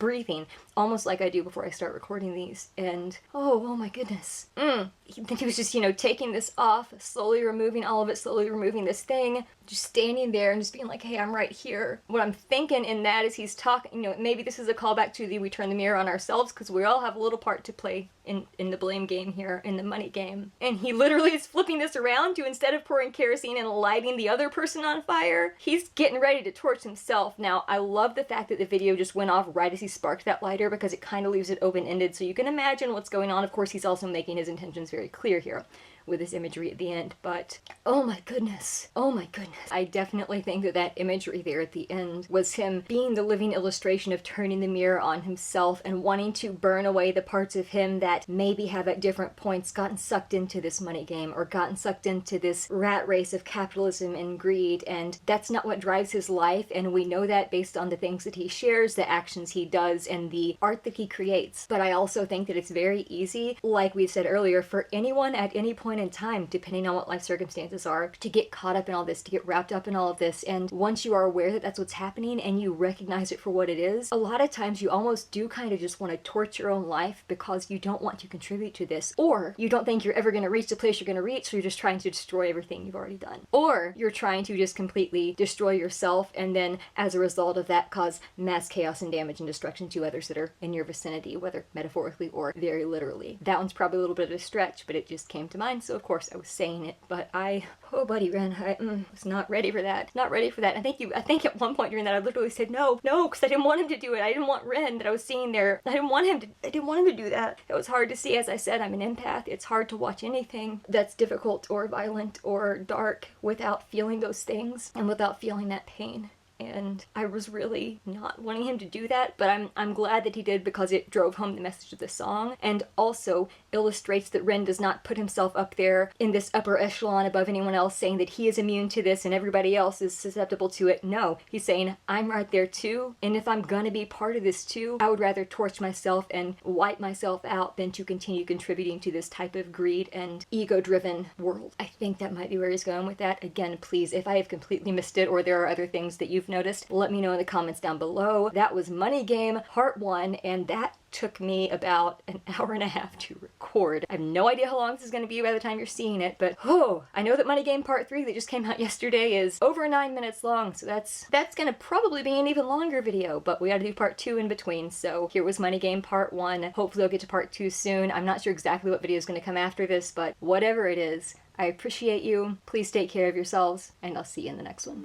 breathing, almost like I do before I start recording these. And oh my goodness. Then he was just, you know, taking this off, slowly removing all of it, slowly removing this thing, just standing there and just being like, hey, I'm right here. What I'm thinking in that is he's talking, you know, maybe this is a callback to the we turn the mirror on ourselves, because we all have a little part to play in the blame game here, in the money game. And he literally is flipping this around to, instead of pouring kerosene and lighting the other person on fire, he's getting ready to torch himself. Now, I love the fact that the video just went off right as he sparked that lighter, because it kind of leaves it open-ended, so you can imagine what's going on. Of course, he's also making his intentions very clear here with this imagery at the end, but oh my goodness, oh my goodness. I definitely think that that imagery there at the end was him being the living illustration of turning the mirror on himself and wanting to burn away the parts of him that maybe have at different points gotten sucked into this money game or gotten sucked into this rat race of capitalism and greed, and that's not what drives his life, and we know that based on the things that he shares, the actions he does, and the art that he creates. But I also think that it's very easy, like we said earlier, for anyone at any point in time, depending on what life circumstances are, to get caught up in all this, to get wrapped up in all of this. And once you are aware that that's what's happening and you recognize it for what it is, a lot of times you almost do kind of just want to torch your own life because you don't want to contribute to this, or you don't think you're ever going to reach the place you're going to reach, so you're just trying to destroy everything you've already done, or you're trying to just completely destroy yourself and then as a result of that cause mass chaos and damage and destruction to others that are in your vicinity, whether metaphorically or very literally. That one's probably a little bit of a stretch, but it just came to mind, so of course I was saying it. But oh buddy Ren, I was not ready for that. Not ready for that. I think at one point during that I literally said no, because I didn't want him to do it. I didn't want Ren that I was seeing there. I didn't want him to do that. It was hard to see. As I said, I'm an empath. It's hard to watch anything that's difficult or violent or dark without feeling those things and without feeling that pain. And I was really not wanting him to do that, but I'm glad that he did, because it drove home the message of the song, and also illustrates that Ren does not put himself up there in this upper echelon above anyone else saying that he is immune to this and everybody else is susceptible to it. No, he's saying, I'm right there too, and if I'm gonna be part of this too, I would rather torch myself and wipe myself out than to continue contributing to this type of greed and ego-driven world. I think that might be where he's going with that. Again, please, if I have completely missed it or there are other things that you've noticed, let me know in the comments down below. That was Money Game Part 1, and that took me about an hour and a half to record. I have no idea how long this is going to be by the time you're seeing it, but I know that Money Game Part 3 that just came out yesterday is over 9 minutes long, so that's going to probably be an even longer video, but we got to do Part 2 in between. So here was Money Game Part 1. Hopefully I'll get to Part 2 soon. I'm not sure exactly what video is going to come after this, but whatever it is, I appreciate you. Please take care of yourselves, and I'll see you in the next one.